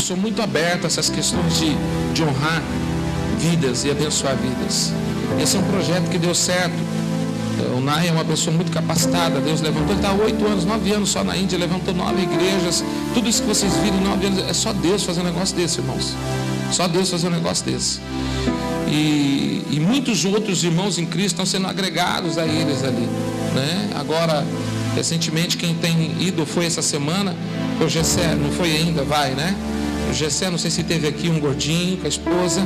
pessoa muito aberta a essas questões de honrar vidas e abençoar vidas. Esse é um projeto que deu certo. O Nai é uma pessoa muito capacitada. Deus levantou, ele está há 8 anos, 9 anos só na Índia, levantou 9 igrejas. Tudo isso que vocês viram em 9 anos, é só Deus fazer um negócio desse, irmãos. Só Deus fazer um negócio desse. E muitos outros irmãos em Cristo estão sendo agregados a eles ali, né? Agora, recentemente, quem tem ido foi essa semana, o Gessé, não foi ainda, vai, né? O Gessé, não sei se teve aqui um gordinho com a esposa,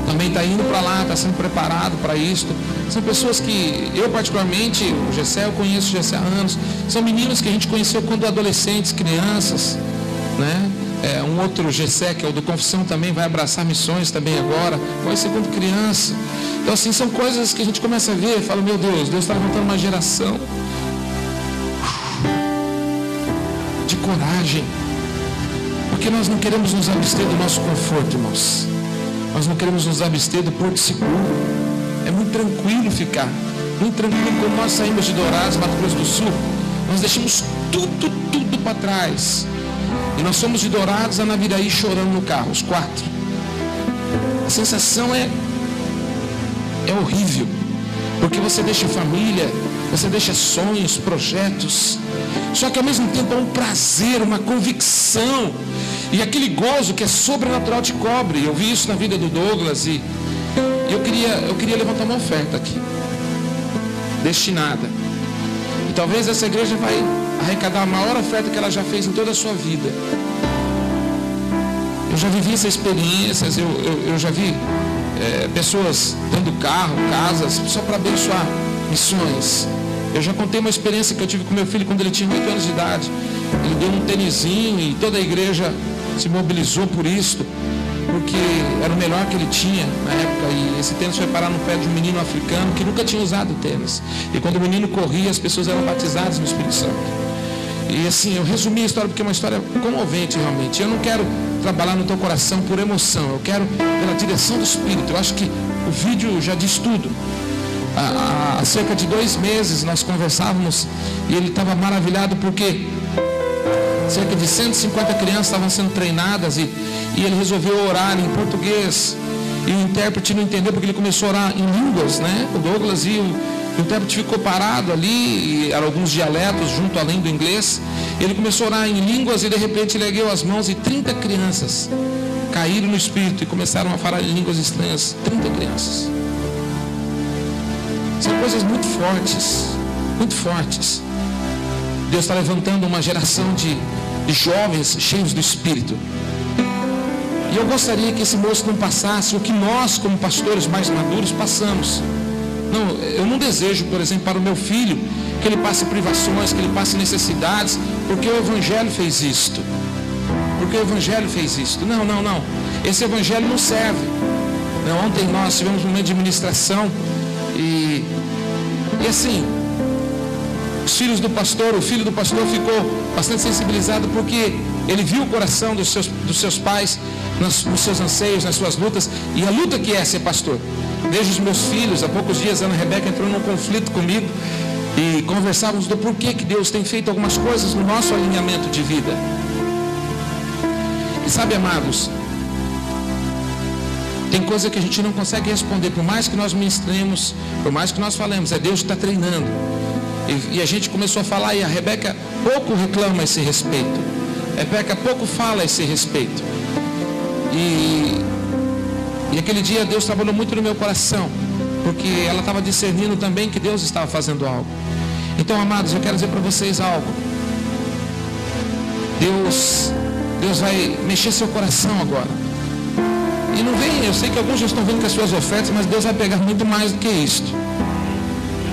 também está indo para lá, está sendo preparado para isto. São pessoas que eu particularmente, o Gessé, eu conheço o Gessé há anos. São meninos que a gente conheceu quando adolescentes, crianças, né? Um outro Gessé, que é o do Confissão, também vai abraçar missões também agora, conhece quando criança. Então assim, são coisas que a gente começa a ver e fala, meu Deus, Deus está levantando uma geração de coragem, porque nós não queremos nos abster do nosso conforto, irmãos. Nós não queremos nos abster do porto seguro. É muito tranquilo ficar, muito tranquilo. Quando nós saímos de Dourados, Mato Grosso do Sul, nós deixamos tudo para trás. E nós fomos de Dourados a Naviraí chorando no carro, os 4. A sensação é horrível, porque você deixa família, você deixa sonhos, projetos. Só que ao mesmo tempo é um prazer, uma convicção. E aquele gozo que é sobrenatural te cobre. Eu vi isso na vida do Douglas e eu queria levantar uma oferta aqui, destinada. E talvez essa igreja vai arrecadar a maior oferta que ela já fez em toda a sua vida. Eu já vivi essas experiências, eu já vi pessoas dando carro, casas, só para abençoar missões. Eu já contei uma experiência que eu tive com meu filho quando ele tinha 8 anos de idade. Ele deu um tênisinho e toda a igreja se mobilizou por isto, porque era o melhor que ele tinha na época. E esse tênis foi parar no pé de um menino africano que nunca tinha usado tênis. E quando o menino corria, as pessoas eram batizadas no Espírito Santo. E assim, eu resumi a história porque é uma história comovente realmente. Eu não quero trabalhar no teu coração por emoção, eu quero pela direção do Espírito. Eu acho que o vídeo já diz tudo. Há cerca de 2 meses nós conversávamos e ele estava maravilhado porque cerca de 150 crianças estavam sendo treinadas e ele resolveu orar em português. E o intérprete não entendeu porque ele começou a orar em línguas, né? O Douglas, e o intérprete ficou parado ali, e eram alguns dialetos junto além do inglês. Ele começou a orar em línguas e de repente ele ergueu as mãos e 30 crianças caíram no Espírito e começaram a falar em línguas estranhas. 30 crianças. São coisas muito fortes, muito fortes. Deus está levantando uma geração de jovens cheios do Espírito. E eu gostaria que esse moço não passasse o que nós, como pastores mais maduros, passamos. Não, eu não desejo, por exemplo, para o meu filho, que ele passe privações, que ele passe necessidades, porque o Evangelho fez isto. Porque o Evangelho fez isto. Não. Esse Evangelho não serve. Não, ontem nós tivemos um momento de ministração e assim, os filhos do pastor, o filho do pastor ficou bastante sensibilizado porque ele viu o coração dos seus pais nos seus anseios, nas suas lutas, e a luta que é ser pastor. Desde os meus filhos, há poucos dias a Ana Rebeca entrou num conflito comigo e conversávamos do porquê que Deus tem feito algumas coisas no nosso alinhamento de vida. E sabe, amados, tem coisa que a gente não consegue responder, por mais que nós ministremos, por mais que nós falemos, é Deus que está treinando. E a gente começou a falar e a Rebeca pouco reclama a esse respeito. A Rebeca pouco fala a esse respeito. E aquele dia Deus trabalhou muito no meu coração, porque ela estava discernindo também que Deus estava fazendo algo. Então, amados, eu quero dizer para vocês algo. Deus vai mexer seu coração agora. E não vem, eu sei que alguns já estão vendo com as suas ofertas, mas Deus vai pegar muito mais do que isto.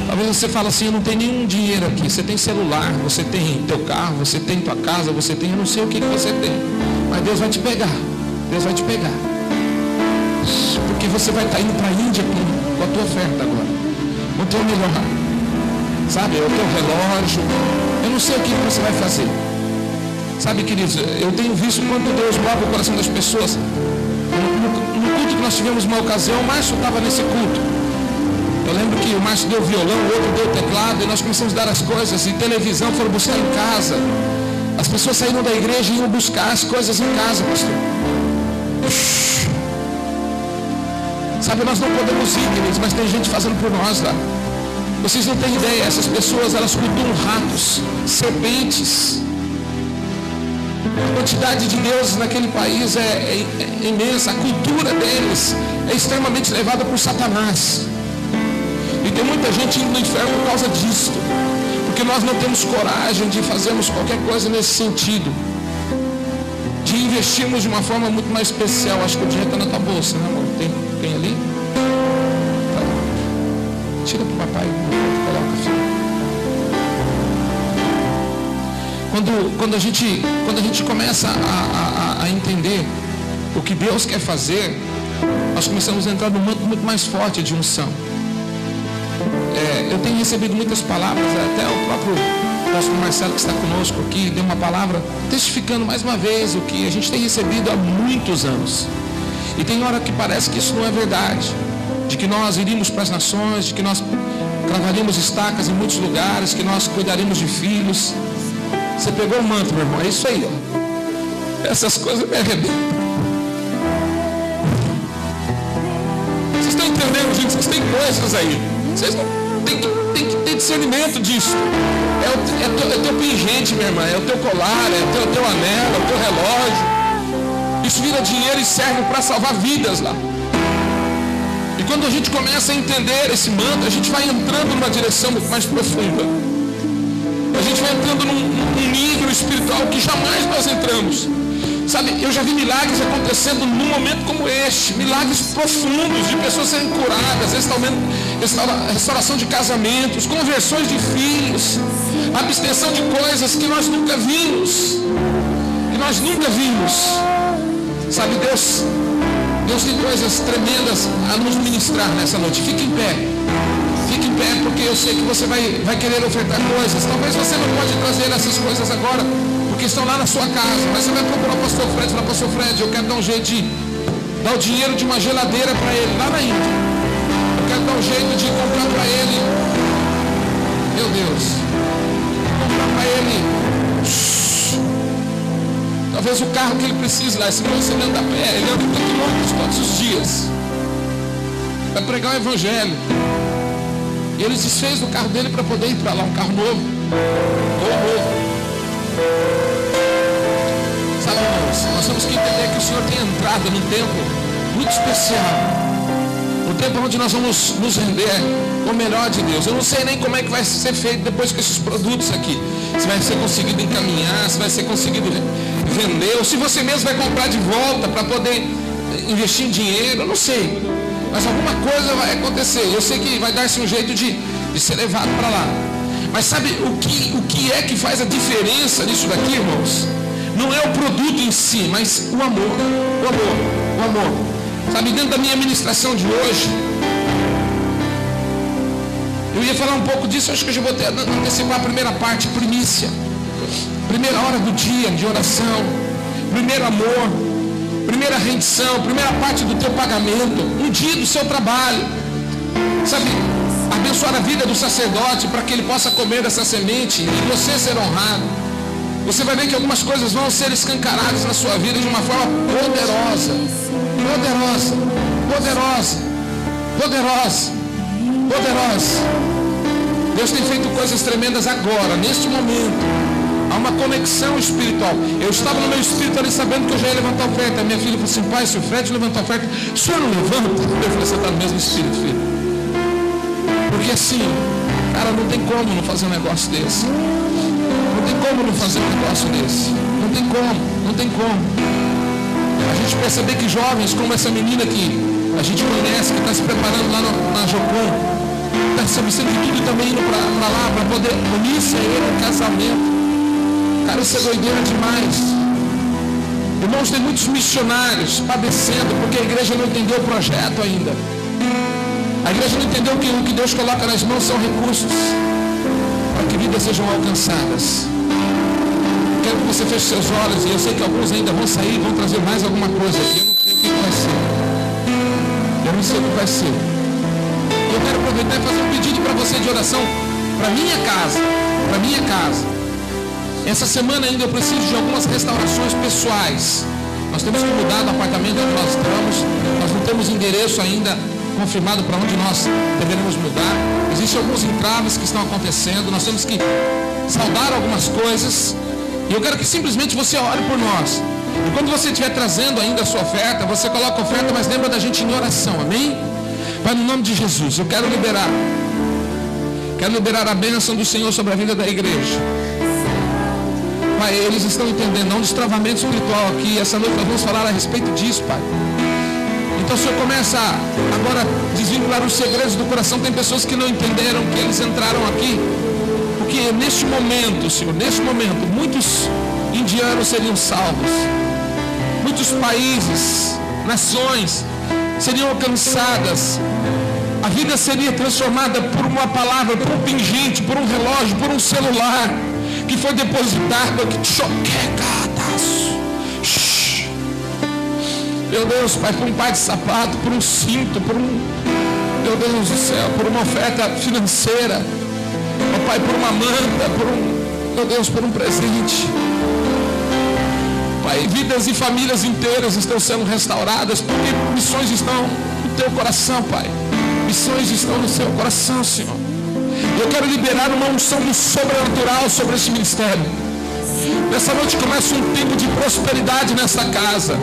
Talvez você fale assim, eu não tenho nenhum dinheiro aqui. Você tem celular, você tem teu carro, você tem tua casa, você tem, eu não sei o que você tem. Mas Deus vai te pegar. Deus vai te pegar. Porque você vai estar indo para a Índia com a tua oferta agora. O teu melhor. Sabe, o teu relógio. Eu não sei o que você vai fazer. Sabe, queridos, eu tenho visto quanto Deus move o coração das pessoas. No culto que nós tivemos uma ocasião, o Márcio estava nesse culto. Eu lembro que o Márcio deu violão, o outro deu teclado, e nós começamos a dar as coisas, e televisão foram buscar em casa. As pessoas saíram da igreja e iam buscar as coisas em casa, pastor. Sabe, nós não podemos ir, queridos, mas tem gente fazendo por nós lá. Vocês não têm ideia, essas pessoas, elas cultuam ratos, serpentes. A quantidade de deuses naquele país é imensa. A cultura deles é extremamente levada por Satanás. E tem muita gente indo no inferno por causa disso. Porque nós não temos coragem de fazermos qualquer coisa nesse sentido. De investirmos de uma forma muito mais especial. Acho que o dinheiro está na tua bolsa, né, amor? Tem ali? Tá. Tira para o papai e coloca, filho. Quando a gente começa a entender o que Deus quer fazer, nós começamos a entrar num manto muito mais forte de unção. Eu tenho recebido muitas palavras, até o próprio pastor Marcelo, que está conosco aqui, deu uma palavra testificando mais uma vez o que a gente tem recebido há muitos anos. E tem hora que parece que isso não é verdade, de que nós iríamos para as nações, de que nós cravaríamos estacas em muitos lugares, que nós cuidaríamos de filhos. Você pegou o manto, meu irmão, é isso aí, ó. Essas coisas me arrebentam. Vocês estão entendendo, gente? Vocês têm coisas aí. Vocês não tem que ter discernimento disso. É teu pingente, minha irmã, é o teu colar, é o teu anel, é o teu relógio. Isso vira dinheiro e serve para salvar vidas lá. E quando a gente começa a entender esse manto, a gente vai entrando numa direção muito mais profunda. A gente vai entrando num nível espiritual que jamais nós entramos. Sabe, eu já vi milagres acontecendo num momento como este. Milagres profundos de pessoas sendo curadas, restauração de casamentos, conversões de filhos, abstenção de coisas que nós nunca vimos. Sabe, Deus tem coisas tremendas a nos ministrar nessa noite. Fique em pé. Fique em pé, porque eu sei que você vai querer ofertar coisas. Talvez você não pode trazer essas coisas agora, porque estão lá na sua casa. Mas você vai procurar o pastor Fred e falar: pastor Fred, eu quero dar um jeito de dar o dinheiro de uma geladeira para ele, lá na Índia. Eu quero dar um jeito de comprar para ele, meu Deus, comprar para ele talvez o carro que ele precisa lá. Se você anda a pé, ele anda 30 quilômetros todos os dias. Vai pregar o evangelho. E ele desfez do carro dele para poder ir para lá, um carro novo. Ou novo. Sabe, irmãos, nós temos que entender que o Senhor tem entrado num tempo muito especial. Um tempo onde nós vamos nos render o melhor de Deus. Eu não sei nem como é que vai ser feito depois com esses produtos aqui. Se vai ser conseguido encaminhar, se vai ser conseguido vender, ou se você mesmo vai comprar de volta para poder investir em dinheiro, eu não sei. Mas alguma coisa vai acontecer. Eu sei que vai dar-se um jeito de ser levado para lá. Mas sabe o que é que faz a diferença nisso daqui, irmãos? Não é o produto em si, mas o amor. O amor. Sabe, dentro da minha ministração de hoje, eu ia falar um pouco disso. Acho que eu já vou antecipar a primeira parte, primícia. Primeira hora do dia de oração. Primeiro amor. Primeira rendição, primeira parte do teu pagamento, um dia do seu trabalho. Sabe, abençoar a vida do sacerdote para que ele possa comer dessa semente e você ser honrado. Você vai ver que algumas coisas vão ser escancaradas na sua vida de uma forma poderosa. Poderosa. Deus tem feito coisas tremendas agora, neste momento. Há uma conexão espiritual. Eu estava no meu espírito ali sabendo que eu já ia levantar a oferta. Minha filha falou assim: pai, se o Fred levantar a oferta, o senhor não levanta? Eu falei: você está no mesmo espírito, filho. Porque assim, cara, não tem como não fazer um negócio desse. Não tem como não fazer um negócio desse. Não tem como. A gente perceber que jovens como essa menina que a gente conhece, que está se preparando lá na Jocum, está se abstendo de tudo e também indo para lá, para poder unir-se a ele em casamento. Cara, isso é doideira demais. Irmãos, tem muitos missionários padecendo porque a igreja não entendeu o projeto ainda. A igreja não entendeu que o que Deus coloca nas mãos são recursos para que vidas sejam alcançadas. Quero que você feche seus olhos, e eu sei que alguns ainda vão sair e vão trazer mais alguma coisa aqui. Eu não sei o que vai ser. Eu quero aproveitar e fazer um pedido para você de oração para minha casa. Essa semana ainda eu preciso de algumas restaurações pessoais. Nós temos que mudar do apartamento onde nós estamos. Nós não temos endereço ainda confirmado para onde nós deveremos mudar. Existem alguns entraves que estão acontecendo. Nós temos que saldar algumas coisas. E eu quero que simplesmente você ore por nós. E quando você estiver trazendo ainda a sua oferta, você coloca a oferta, mas lembra da gente em oração, amém? Pai, no nome de Jesus, eu quero liberar a bênção do Senhor sobre a vida da igreja. Pai, eles estão entendendo, há um destravamento espiritual aqui. Essa noite nós vamos falar a respeito disso, Pai. Então o Senhor começa agora a desvincular os segredos do coração. Tem pessoas que não entenderam que eles entraram aqui, porque neste momento, Senhor, neste momento, muitos indianos seriam salvos. Muitos países, nações seriam alcançadas. A vida seria transformada por uma palavra, por um pingente, por um relógio, por um celular que foi depositado aqui. Meu Deus, Pai, por um par de sapato, por um cinto, meu Deus do céu, por uma oferta financeira, oh, Pai, por uma manta, meu Deus, por um presente. Pai, vidas e famílias inteiras estão sendo restauradas, porque missões estão no teu coração, Pai. Missões estão no seu coração, Senhor. Eu quero liberar uma unção do sobrenatural sobre esse ministério. Nessa noite começa um tempo de prosperidade nesta casa.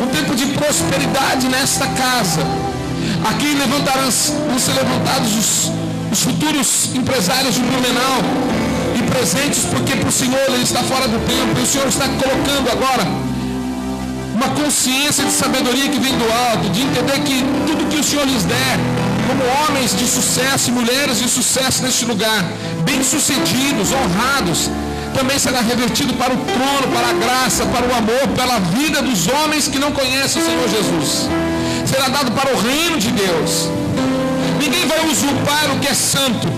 Um tempo de prosperidade nesta casa. Aqui vão ser levantados os futuros empresários de Blumenau e presentes, porque para o Senhor ele está fora do tempo. E o Senhor está colocando agora uma consciência de sabedoria que vem do alto, de entender que tudo que o Senhor lhes der, como homens de sucesso e mulheres de sucesso neste lugar, bem-sucedidos, honrados, também será revertido para o trono, para a graça, para o amor, pela vida dos homens que não conhecem o Senhor Jesus. Será dado para o reino de Deus. Ninguém vai usurpar o que é santo.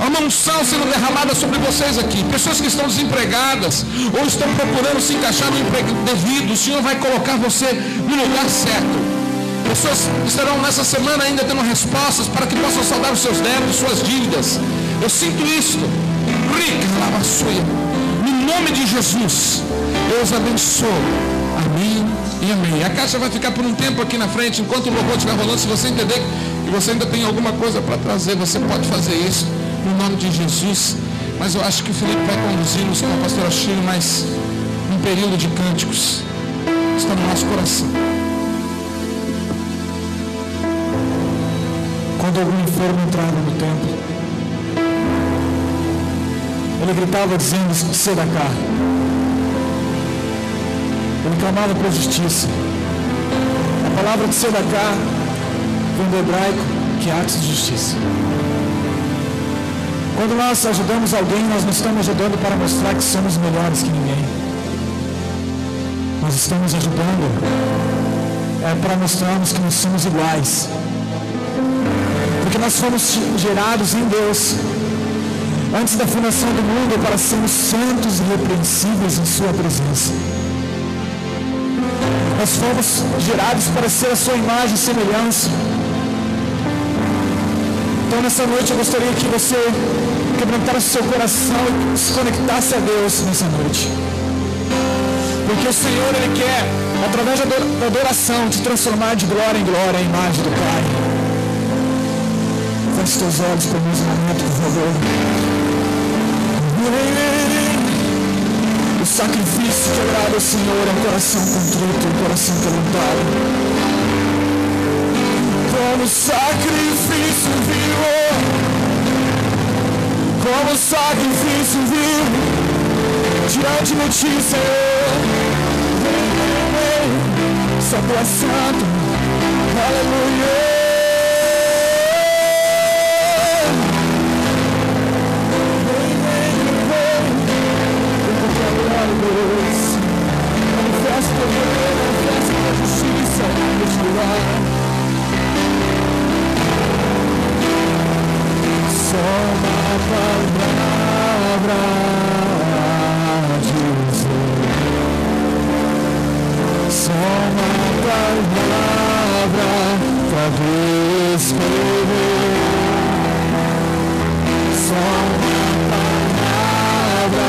Há uma unção sendo derramada sobre vocês aqui. Pessoas que estão desempregadas ou estão procurando se encaixar no emprego devido, o Senhor vai colocar você no lugar certo. Pessoas estarão nessa semana ainda tendo respostas para que possam saldar os seus débitos, suas dívidas. Eu sinto isso. No nome de Jesus, eu os abençoo. Amém e amém. A caixa vai ficar por um tempo aqui na frente, enquanto o louvor estiver rolando. Se você entender que você ainda tem alguma coisa para trazer, você pode fazer isso no nome de Jesus. Mas eu acho que o Felipe vai conduzir-nos com a pastora Chile mais um período de cânticos. Está no nosso coração. Quando algum enfermo entrava no templo, ele gritava dizendo: Tzedakah. Ele clamava por justiça. A palavra Tzedakah vem do hebraico, que é atos de justiça. Quando nós ajudamos alguém, nós não estamos ajudando para mostrar que somos melhores que ninguém. Nós estamos ajudando para mostrarmos que nós somos iguais. Porque nós fomos gerados em Deus antes da fundação do mundo para sermos santos e irrepreensíveis em sua presença. Nós fomos gerados para ser a sua imagem e semelhança. Então nessa noite eu gostaria que você quebrantasse o seu coração e se conectasse a Deus nessa noite. Porque o Senhor, Ele quer, através da adoração, te transformar de glória em glória a imagem do Pai. Feche teus olhos por mais um momento, por favor. O sacrifício que agrada ao Senhor é um coração contrito, um coração quebrantado. Como sacrifício vivo, como sacrifício vivo, diante de ti, Senhor. Só tu és santo, aleluia. Manifesta o poder, manifesta a justiça neste lugar. Só uma palavra dizer, só uma palavra pra descrever, só uma palavra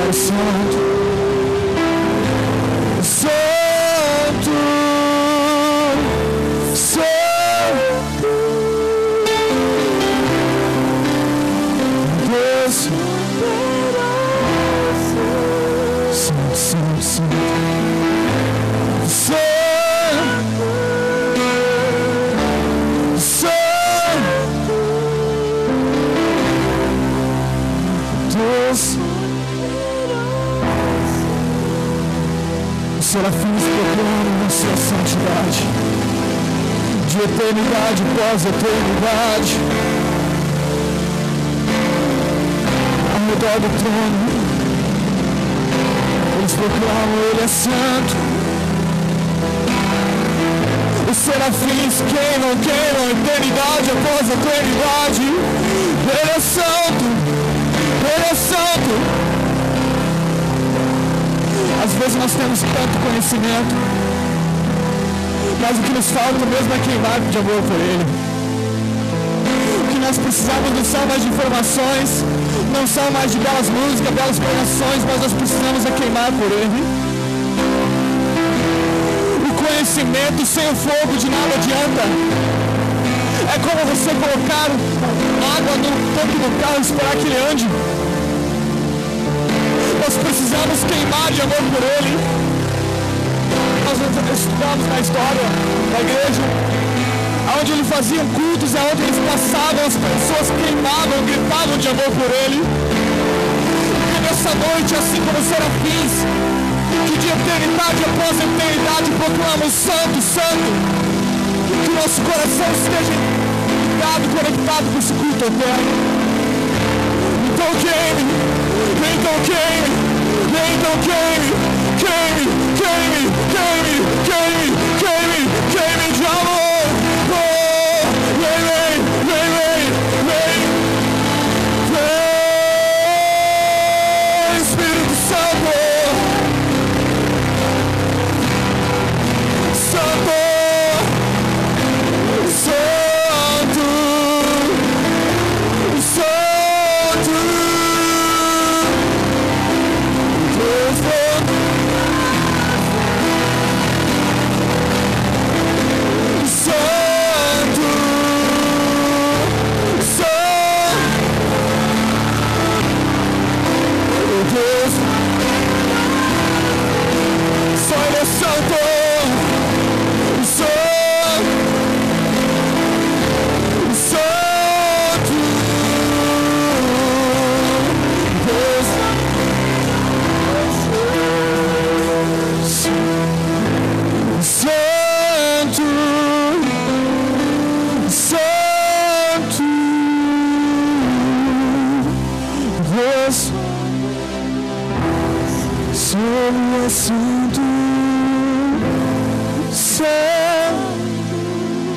é santo, santo, santo, Deus, santo, santo, santo, os serafins proclamam a sua santidade, de eternidade após eternidade, ao redor do trono, eles proclamam: Ele é santo. Os serafins queimam eternidade após eternidade. Ele é santo, Ele é santo. Às vezes nós temos tanto conhecimento, mas o que nos falta mesmo é queimar de amor por Ele. O que nós precisamos não são mais de informações, não são mais de belas músicas, belas pregações, mas nós precisamos é queimar por Ele. O conhecimento sem o fogo de nada adianta. É como você colocar água no tanque do carro e esperar que ele ande. Nós precisamos queimar de amor por Ele. Nós estudamos na história da igreja, onde eles faziam cultos, aonde eles passavam, as pessoas queimavam, gritavam de amor por Ele. E nessa noite, assim como os serafins, que de eternidade após eternidade proclamam: Santo, Santo, que nosso coração esteja ligado, conectado com esse culto eterno. Então queime, então queime, então queime, queime, queime, queime, queime, queime, queime de amor. Oh, vem, vem, vem, vem, vem, vem, Espírito Santo, Santo, Santo, Santo. Santo,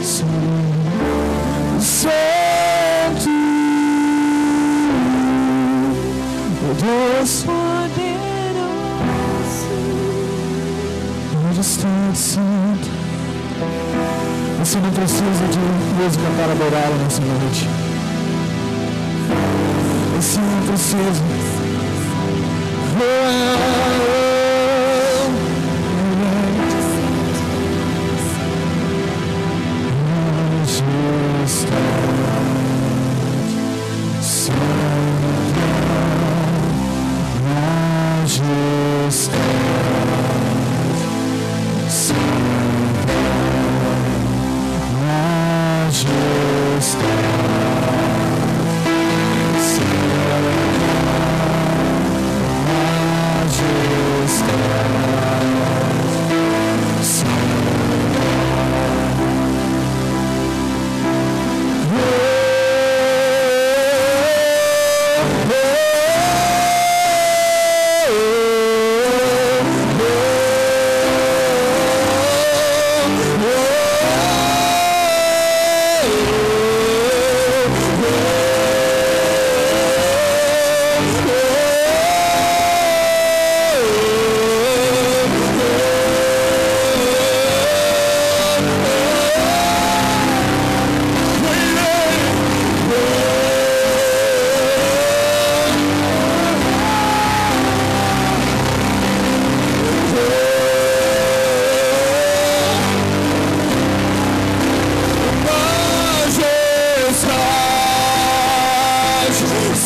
Santo, Santo, Deus poderoso. Onde está o Santo? Você não precisa de música para adorá-lo nessa noite. Você não precisa.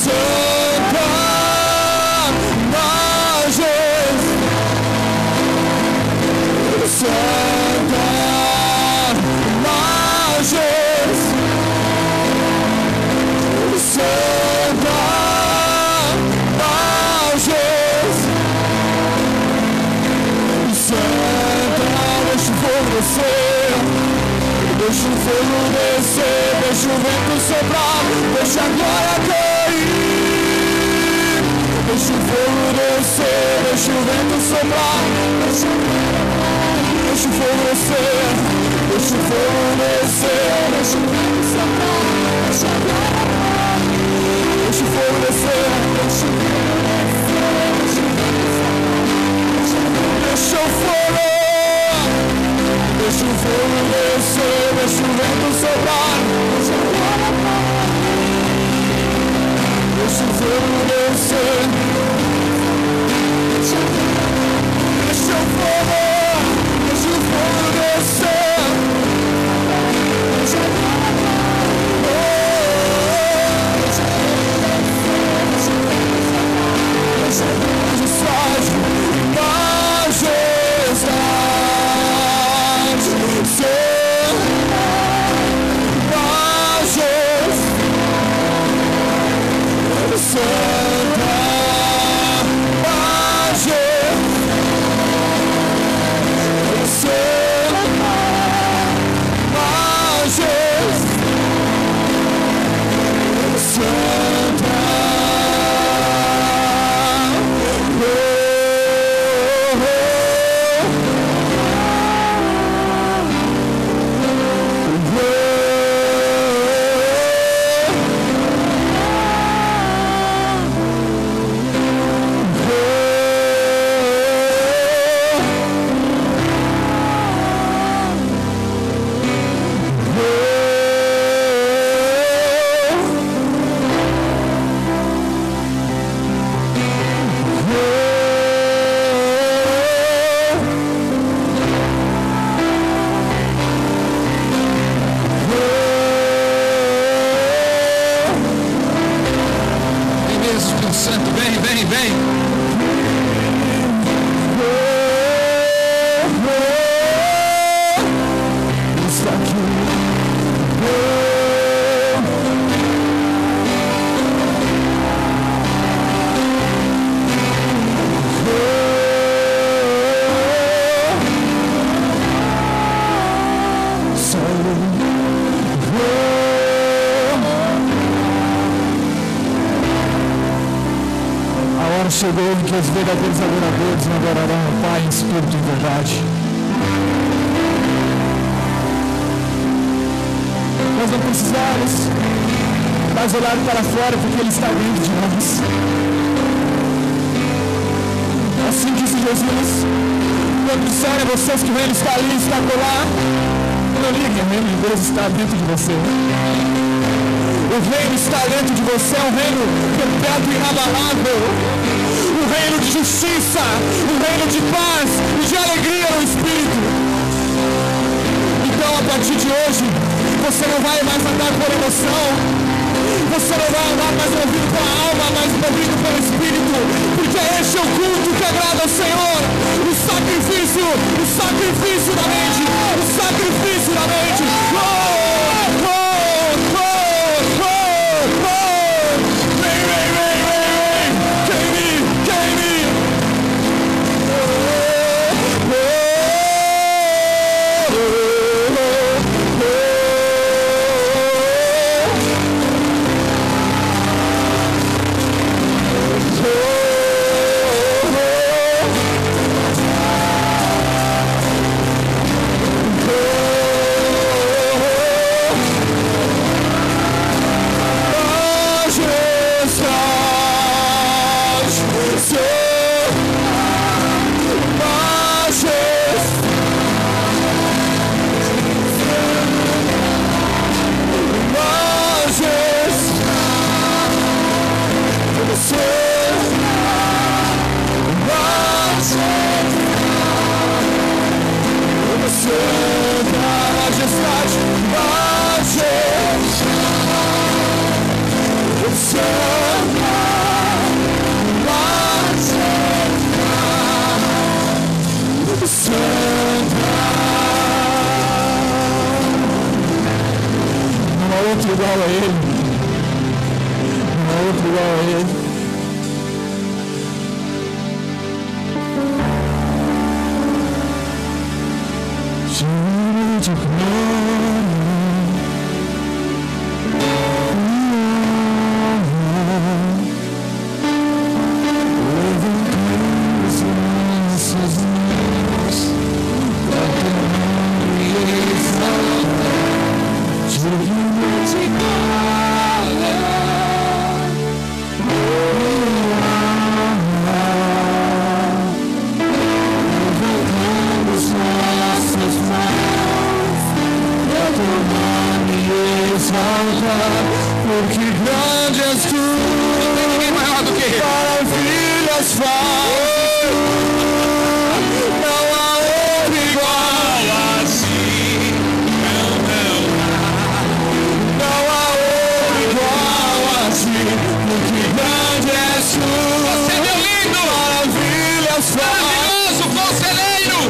Santa Majestade, Santa Majestade, Santa Majestade, Santa, deixa o fogo descer, deixa o fogo descer, deixa o vento soprar, deixa a glória cair, deixa o fogo descer, deixa o vento soprar, deixa o fogo descer, deixa o fogo descer, deixa o vento soprar, deixa a glória cair, deixa o fogo descer, deixa o fogo descer, deixa o fogo, deixa o fogo descer, deixa o vento soprar, deixa a glória cair, deixa o fogo descer, deixa o fogo, deixa o fogo descer, deixa a glória cair, chegou em que os verdadeiros adoradores adorarão o Pai em espírito e em verdade. Nós não precisamos mais olhar para fora, porque Ele está dentro de nós. Assim disse Jesus, quando disserem a vocês que o reino está ali, está acolá, não liguem, o reino de Deus está dentro de você. O reino está dentro de você, é um reino perpétuo e inabalável. Um reino de justiça, um reino de paz e de alegria no Espírito. Então, a partir de hoje, você não vai mais andar por emoção, você não vai andar mais movido com a alma, mas movido pelo Espírito, porque este é o culto que agrada ao Senhor. O sacrifício da mente, o sacrifício da mente. glory. Porque grande és tu, ninguém maior do que ele. Maravilhas faz, não há outro igual a ti, não há outro igual a ti, porque grande és tu, você é meu lindo, maravilhas faz, maravilhoso conselheiro.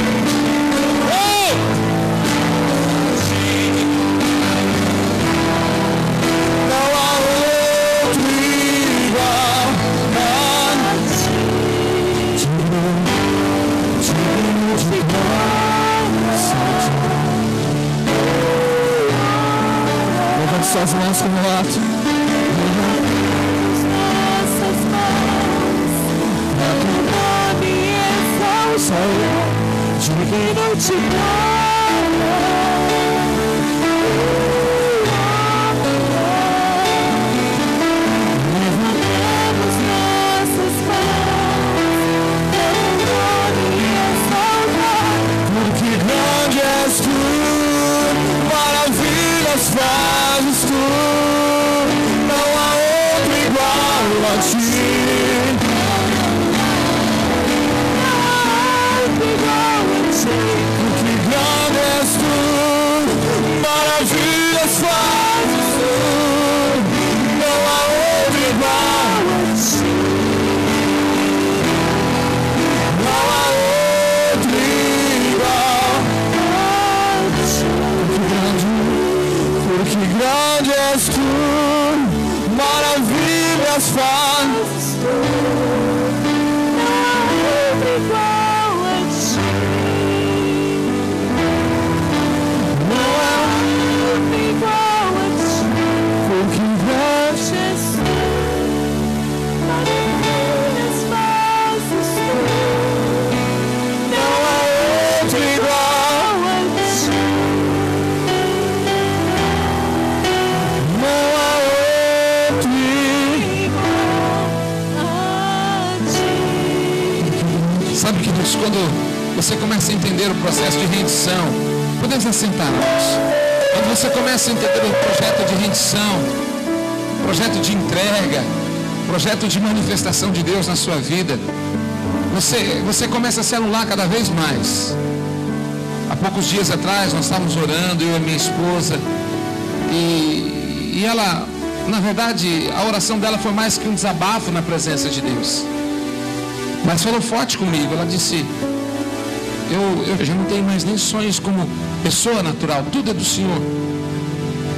Suas mãos como ato. Nossas mãos, teu nome exalta, digno de glória. Levantemos nossas mãos, teu nome exalta, porque grande és tu, maravilhas fazes tu, não há outro igual a ti. Não há outro igual a ti. Porque grande és tu, maravilhas fazes tu, não há outro igual a ti. Não há outro igual a ti. Porque grande és tu, maravilhas fazes tu, não há outro igual a ti, não há outro igual a ti. Porque grande és tu, maravilhas fazes tu, não há outro igual a ti. Sabe, queridos, quando você começa a entender o processo de rendição, podemos assentar, irmãos. Quando você começa a entender o projeto de rendição, projeto de entrega, projeto de manifestação de Deus na sua vida, você começa a se anular cada vez mais. Há poucos dias atrás nós estávamos orando, eu e a minha esposa, e ela, na verdade, a oração dela foi mais que um desabafo na presença de Deus. Mas falou forte comigo. Ela disse: eu já não tenho mais nem sonhos como pessoa natural, tudo é do Senhor.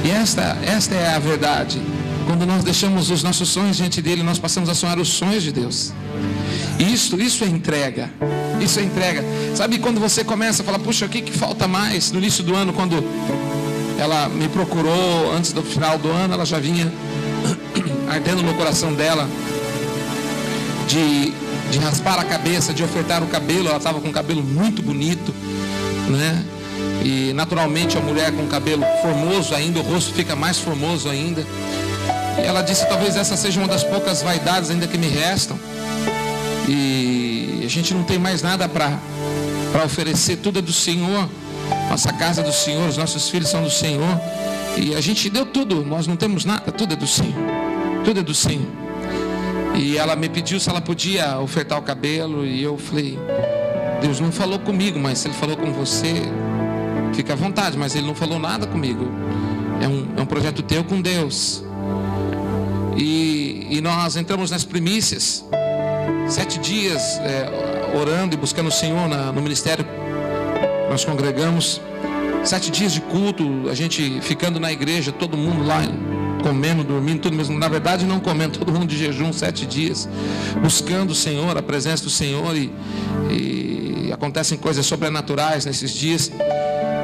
E esta é a verdade. Quando nós deixamos os nossos sonhos diante dele, nós passamos a sonhar os sonhos de Deus. Isso é entrega. Isso é entrega. Sabe quando você começa a falar: puxa, o que falta mais? No início do ano, quando ela me procurou antes do final do ano, ela já vinha ardendo no coração dela de raspar a cabeça, de ofertar o cabelo. Ela estava com um cabelo muito bonito, né? E naturalmente a mulher com cabelo formoso ainda, o rosto fica mais formoso ainda. E ela disse: talvez essa seja uma das poucas vaidades ainda que me restam. E a gente não tem mais nada para oferecer, tudo é do Senhor. Nossa casa é do Senhor, os nossos filhos são do Senhor. E a gente deu tudo, nós não temos nada, tudo é do Senhor. Tudo é do Senhor. E ela me pediu se ela podia ofertar o cabelo. E eu falei: Deus não falou comigo, mas se Ele falou com você, fica à vontade. Mas Ele não falou nada comigo. É um projeto teu com Deus. E nós entramos nas primícias. 7 dias orando e buscando o Senhor no ministério. Nós congregamos 7 dias de culto, a gente ficando na igreja, todo mundo lá comendo, dormindo, tudo mesmo. Na verdade, não comendo, todo mundo de jejum 7 dias, buscando o Senhor, a presença do Senhor, e acontecem coisas sobrenaturais nesses dias.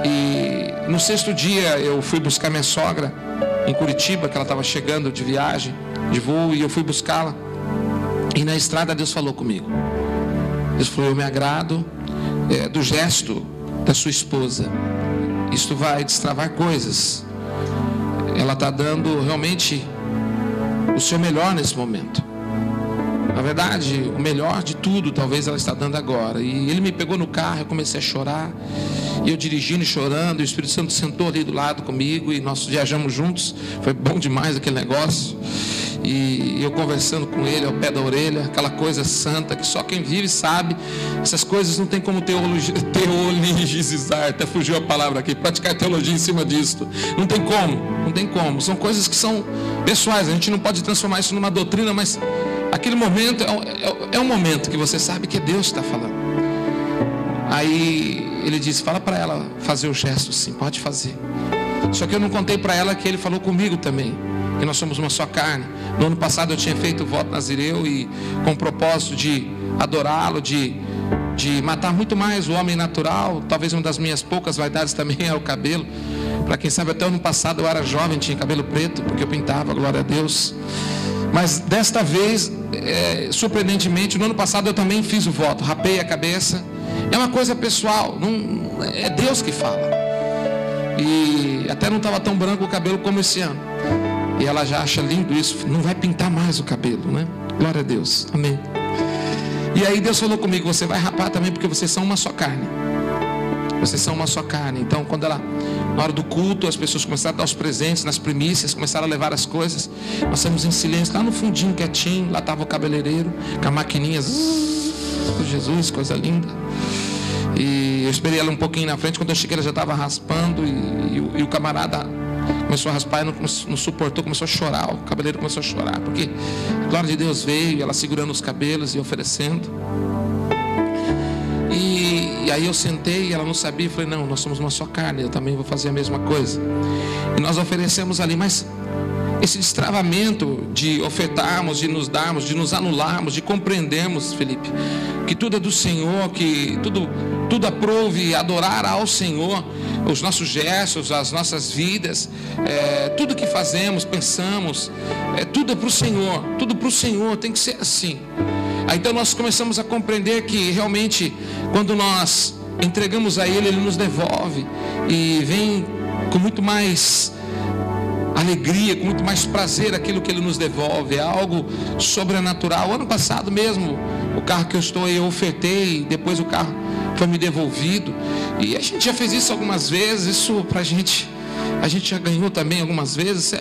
E no 6º dia eu fui buscar minha sogra em Curitiba, que ela estava chegando de viagem, de voo, e eu fui buscá-la. E na estrada Deus falou comigo. Deus falou: eu me agrado do gesto da sua esposa. Isto vai destravar coisas. Ela está dando realmente o seu melhor nesse momento. Na verdade, o melhor de tudo talvez ela está dando agora. E ele me pegou no carro, eu comecei a chorar, e eu dirigindo e chorando, e o Espírito Santo sentou ali do lado comigo, e nós viajamos juntos. Foi bom demais aquele negócio. E eu conversando com ele ao pé da orelha, aquela coisa santa que só quem vive sabe. Essas coisas não tem como teologizar, até fugiu a palavra aqui, praticar teologia em cima disso. Não tem como. São coisas que são pessoais, a gente não pode transformar isso numa doutrina, mas aquele momento é um momento que você sabe que é Deus que está falando. Aí ele disse: fala para ela fazer o gesto, sim, pode fazer. Só que eu não contei para ela que ele falou comigo também, que nós somos uma só carne. No ano passado eu tinha feito o voto nazireu, e com o propósito de adorá-lo, de matar muito mais o homem natural. Talvez uma das minhas poucas vaidades também é o cabelo. Para quem sabe, até o ano passado eu era jovem, tinha cabelo preto, porque eu pintava, glória a Deus. Mas desta vez, surpreendentemente, no ano passado eu também fiz o voto, rapei a cabeça. É uma coisa pessoal, não, é Deus que fala. E até não estava tão branco o cabelo como esse ano. E ela já acha lindo isso, não vai pintar mais o cabelo, né? Glória a Deus, amém. E aí Deus falou comigo: você vai rapar também, porque vocês são uma só carne. Vocês são uma só carne. Então, quando na hora do culto, as pessoas começaram a dar os presentes nas primícias, começaram a levar as coisas, nós estamos em silêncio, lá no fundinho quietinho, lá estava o cabeleireiro, com a maquininha, Jesus, coisa linda. E eu esperei ela um pouquinho na frente. Quando eu cheguei, ela já estava raspando, e o camarada começou a raspar e não suportou, começou a chorar. O cabeleireiro começou a chorar, porque a glória de Deus veio, ela segurando os cabelos e oferecendo. E aí eu sentei, e ela não sabia, falei: não, nós somos uma só carne, eu também vou fazer a mesma coisa. E nós oferecemos ali, mas esse destravamento de ofertarmos, de nos darmos, de nos anularmos, de compreendermos, Felipe, que tudo é do Senhor, que tudo aprove adorar ao Senhor, os nossos gestos, as nossas vidas, tudo que fazemos, pensamos, tudo é para o Senhor, tudo para o Senhor, tem que ser assim. Aí então nós começamos a compreender que realmente, quando nós entregamos a Ele, Ele nos devolve, e vem com muito mais alegria, com muito mais prazer aquilo que Ele nos devolve. É algo sobrenatural. Ano passado mesmo, o carro que eu estou aí, eu ofertei, depois o carro foi me devolvido, e a gente já fez isso algumas vezes. Isso pra gente, a gente já ganhou também algumas vezes,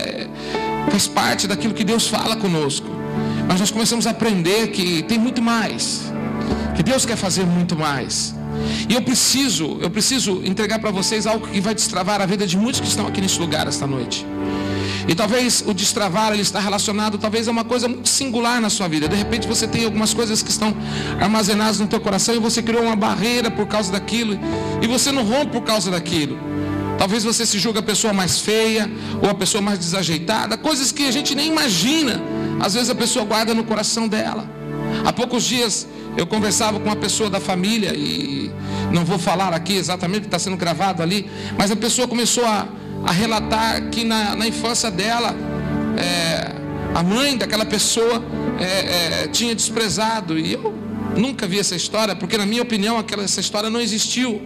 faz parte daquilo que Deus fala conosco. Mas nós começamos a aprender que tem muito mais, que Deus quer fazer muito mais. E eu preciso entregar para vocês algo que vai destravar a vida de muitos que estão aqui nesse lugar esta noite. E talvez o destravar, ele está relacionado talvez a uma coisa muito singular na sua vida. De repente você tem algumas coisas que estão armazenadas no teu coração, e você criou uma barreira por causa daquilo, e você não rompe por causa daquilo. Talvez você se julgue a pessoa mais feia, ou a pessoa mais desajeitada, coisas que a gente nem imagina. Às vezes a pessoa guarda no coração dela. Há poucos dias eu conversava com uma pessoa da família, e não vou falar aqui exatamente, está sendo gravado ali, mas a pessoa começou a relatar que na infância dela, a mãe daquela pessoa tinha desprezado. E eu nunca vi essa história, porque na minha opinião essa história não existiu.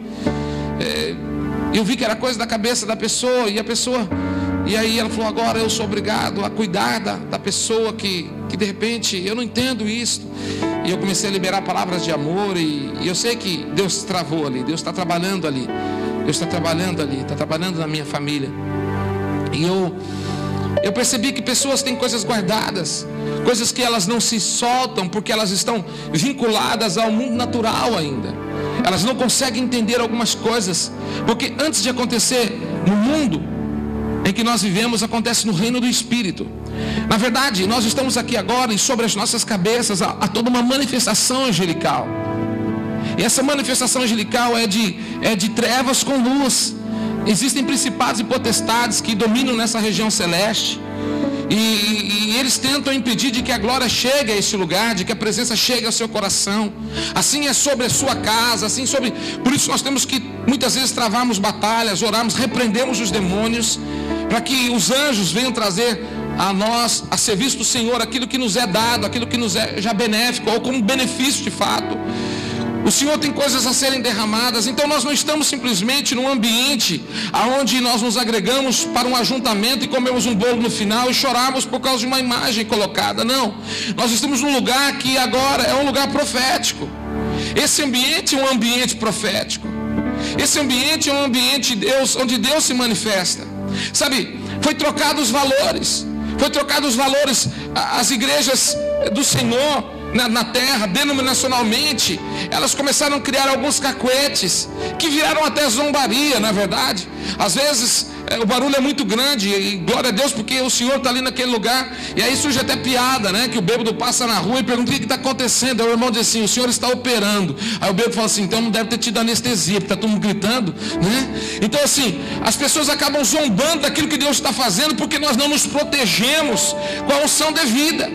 Eu vi que era coisa da cabeça da pessoa, e aí ela falou: agora eu sou obrigado a cuidar da pessoa que de repente eu não entendo isso. E eu comecei a liberar palavras de amor, e eu sei que Deus travou ali, Deus está trabalhando ali, Deus está trabalhando ali, está trabalhando na minha família. E eu percebi que pessoas têm coisas guardadas, coisas que elas não se soltam, porque elas estão vinculadas ao mundo natural ainda. Elas não conseguem entender algumas coisas, porque antes de acontecer no mundo em que nós vivemos, acontece no reino do Espírito. Na verdade, nós estamos aqui agora, e sobre as nossas cabeças há toda uma manifestação angelical. E essa manifestação angelical é de trevas com luz. Existem principados e potestades que dominam nessa região celeste. E eles tentam impedir de que a glória chegue a esse lugar, de que a presença chegue ao seu coração. Assim é sobre a sua casa, assim sobre... Por isso nós temos que muitas vezes travarmos batalhas, orarmos, repreendemos os demônios, para que os anjos venham trazer a nós, a serviço do Senhor, aquilo que nos é dado, aquilo que nos é já benéfico, ou como benefício de fato. O Senhor tem coisas a serem derramadas. Então nós não estamos simplesmente num ambiente onde nós nos agregamos para um ajuntamento e comemos um bolo no final e choramos por causa de uma imagem colocada. Não, nós estamos num lugar que agora é um lugar profético. Esse ambiente é um ambiente profético. Esse ambiente é um ambiente de Deus, onde Deus se manifesta. Sabe, foi trocado os valores. Foi trocado os valores. As igrejas do Senhor na terra, denominacionalmente, elas começaram a criar alguns cacuetes que viraram até zombaria, na verdade. Às vezes o barulho é muito grande, e glória a Deus, porque o Senhor está ali naquele lugar, e aí surge até piada, né? Que o bêbado passa na rua e pergunta: o que está acontecendo? Aí o irmão diz assim: o Senhor está operando. Aí o bêbado fala assim: então não deve ter tido anestesia, porque está todo mundo gritando, né? Então assim, as pessoas acabam zombando daquilo que Deus está fazendo, porque nós não nos protegemos com a unção devida.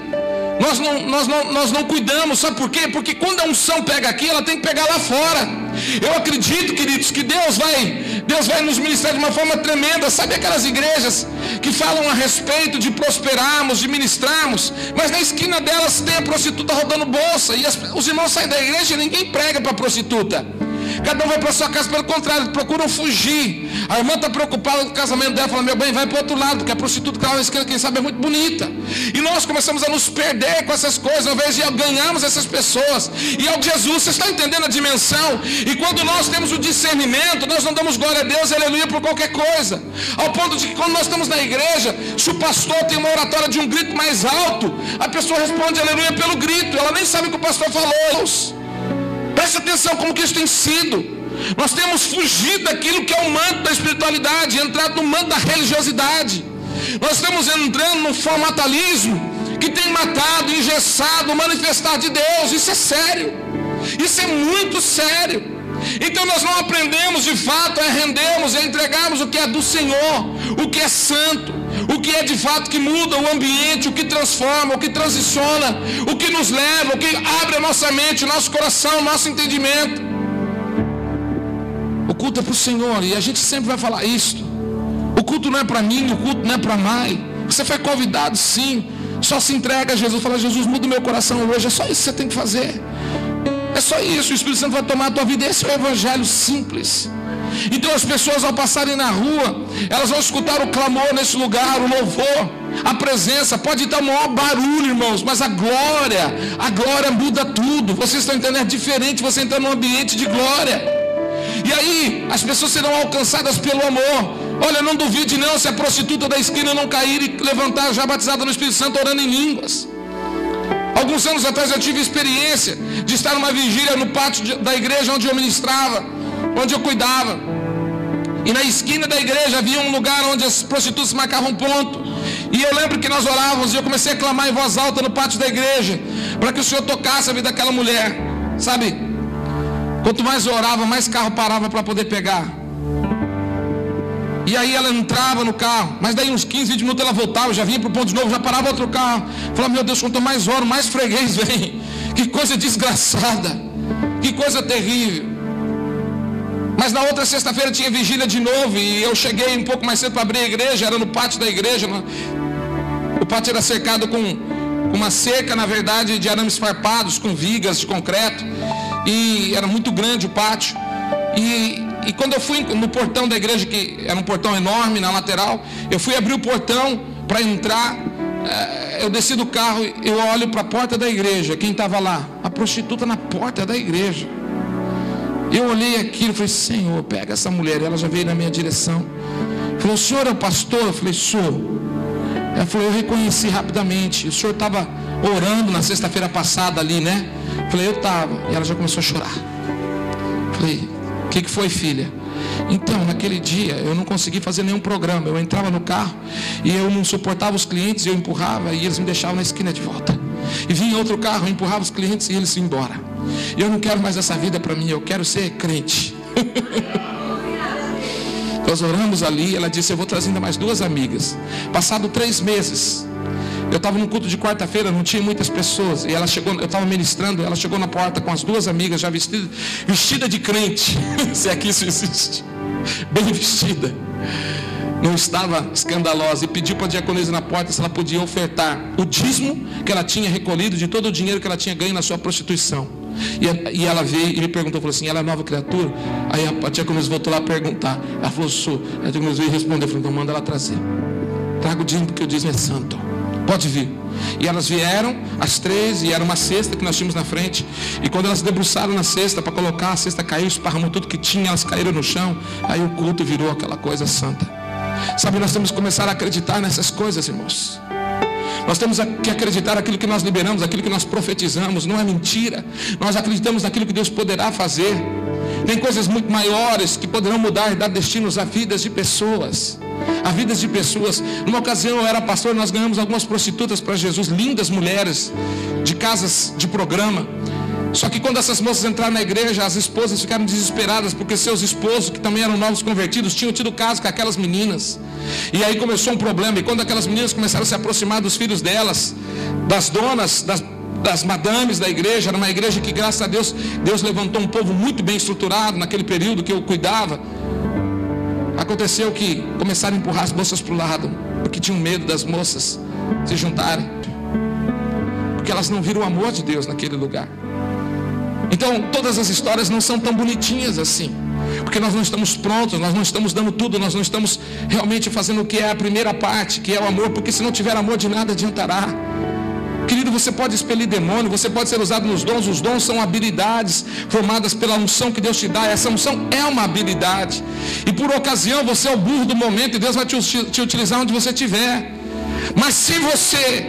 Nós não cuidamos, sabe por quê? Porque quando a unção pega aqui, ela tem que pegar lá fora. Eu acredito, queridos, que Deus vai nos ministrar de uma forma tremenda. Sabe aquelas igrejas que falam a respeito de prosperarmos, de ministrarmos, mas na esquina delas tem a prostituta rodando bolsa, e os irmãos saem da igreja e ninguém prega para a prostituta. Cada um vai para sua casa, pelo contrário, procuram fugir. A irmã está preocupada com o casamento dela, fala: meu bem, vai para o outro lado, porque a prostituta que está na esquerda, quem sabe, é muito bonita. E nós começamos a nos perder com essas coisas, ao invés de ganharmos essas pessoas. E ao Jesus, você está entendendo a dimensão? E quando nós temos o discernimento, nós não damos glória a Deus, aleluia, por qualquer coisa. Ao ponto de que quando nós estamos na igreja, se o pastor tem uma oratória de um grito mais alto, a pessoa responde aleluia pelo grito. Ela nem sabe o que o pastor falou. Preste atenção como que isso tem sido. Nós temos fugido daquilo que é o manto da espiritualidade, entrado no manto da religiosidade. Nós estamos entrando num formatalismo que tem matado, engessado o manifestar de Deus. Isso é sério. Isso é muito sério. Então nós não aprendemos de fato a rendermos, a entregarmos o que é do Senhor, o que é santo, o que é de fato que muda o ambiente, o que transforma, o que transiciona, o que nos leva, o que abre a nossa mente, o nosso coração, o nosso entendimento. O culto é para o Senhor, e a gente sempre vai falar isto. O culto não é para mim, o culto não é para Mai. Você foi convidado, sim. Só se entrega a Jesus, fala: Jesus, muda o meu coração hoje. É só isso que você tem que fazer. É só isso, o Espírito Santo vai tomar a tua vida. Esse é o evangelho simples. Então as pessoas, ao passarem na rua, elas vão escutar o clamor nesse lugar, o louvor, a presença. Pode estar o maior barulho, irmãos, mas a glória muda tudo. Vocês estão entendendo? É diferente você entrar num ambiente de glória. E aí as pessoas serão alcançadas pelo amor. Olha, não duvide não, se a prostituta da esquina não cair e levantar já batizada no Espírito Santo, orando em línguas. Alguns anos atrás eu tive experiência de estar numa vigília no pátio da igreja onde eu ministrava, onde eu cuidava. E na esquina da igreja havia um lugar onde as prostitutas marcavam ponto. E eu lembro que nós orávamos e eu comecei a clamar em voz alta no pátio da igreja, para que o Senhor tocasse a vida daquela mulher. Sabe, quanto mais eu orava, mais carro parava para poder pegar. E aí ela entrava no carro, mas daí uns 15, 20 minutos ela voltava, já vinha para o ponto de novo, já parava outro carro. Falava: meu Deus, quanto mais oro, mais freguês vem. Que coisa desgraçada, que coisa terrível. Mas na outra sexta-feira tinha vigília de novo, e eu cheguei um pouco mais cedo para abrir a igreja. Era no pátio da igreja. O pátio era cercado com uma cerca, na verdade, de arames farpados, com vigas de concreto, e era muito grande o pátio. E quando eu fui no portão da igreja, que era um portão enorme na lateral, eu fui abrir o portão para entrar. Eu desci do carro, eu olho para a porta da igreja. Quem estava lá? A prostituta na porta da igreja. Eu olhei aquilo e falei: Senhor, pega essa mulher. Ela já veio na minha direção. Falou: o senhor é o pastor? Eu falei: sou. Ela falou: eu reconheci rapidamente. O senhor estava orando na sexta-feira passada ali, né? Eu falei: eu estava. E ela já começou a chorar. Eu falei: o que foi, filha? Então, naquele dia eu não consegui fazer nenhum programa. Eu entrava no carro e eu não suportava os clientes, eu empurrava e eles me deixavam na esquina de volta. E vinha outro carro, eu empurrava os clientes e eles iam embora. Eu não quero mais essa vida para mim, eu quero ser crente. Nós oramos ali, ela disse: eu vou trazer ainda mais 2 amigas. Passado 3 meses, Eu estava num culto de quarta-feira, não tinha muitas pessoas. E ela chegou, eu estava ministrando, ela chegou na porta com as duas amigas, já vestida de crente, se aqui isso existe, bem vestida. Não estava escandalosa, e pediu para a diaconisa na porta se ela podia ofertar o dízimo que ela tinha recolhido de todo o dinheiro que ela tinha ganho na sua prostituição. E ela veio e me perguntou, falou assim, ela é nova criatura? Aí a diaconisa voltou lá a perguntar. Ela falou, sou. A diaconisa veio e respondeu, falou, então manda ela trazer. Traga o dízimo, porque o dízimo é santo. Pode vir. E elas vieram, as três, e era uma cesta que nós tínhamos na frente. E quando elas debruçaram na cesta para colocar, a cesta caiu, esparramou tudo que tinha, elas caíram no chão. Aí o culto virou aquela coisa santa. Sabe, nós temos que começar a acreditar nessas coisas, irmãos. Nós temos que acreditar naquilo que nós liberamos, naquilo que nós profetizamos. Não é mentira. Nós acreditamos naquilo que Deus poderá fazer. Tem coisas muito maiores que poderão mudar e dar destinos a vidas de pessoas. A vidas de pessoas. Numa ocasião eu era pastor, nós ganhamos algumas prostitutas para Jesus, lindas mulheres de casas de programa. Só que quando essas moças entraram na igreja, as esposas ficaram desesperadas, porque seus esposos, que também eram novos convertidos, tinham tido caso com aquelas meninas. E aí começou um problema. E quando aquelas meninas começaram a se aproximar dos filhos delas, das donas, das madames da igreja, era uma igreja que, graças a Deus, Deus levantou um povo muito bem estruturado naquele período que eu cuidava. Aconteceu que começaram a empurrar as moças para o lado, porque tinham medo das moças se juntarem, porque elas não viram o amor de Deus naquele lugar. Então todas as histórias não são tão bonitinhas assim, porque nós não estamos prontos, nós não estamos dando tudo, nós não estamos realmente fazendo o que é a primeira parte, que é o amor, porque se não tiver amor, de nada adiantará. Querido, você pode expelir demônio, você pode ser usado nos dons. Os dons são habilidades formadas pela unção que Deus te dá. Essa unção é uma habilidade, e por ocasião você é o burro do momento, e Deus vai te utilizar onde você estiver. Mas se você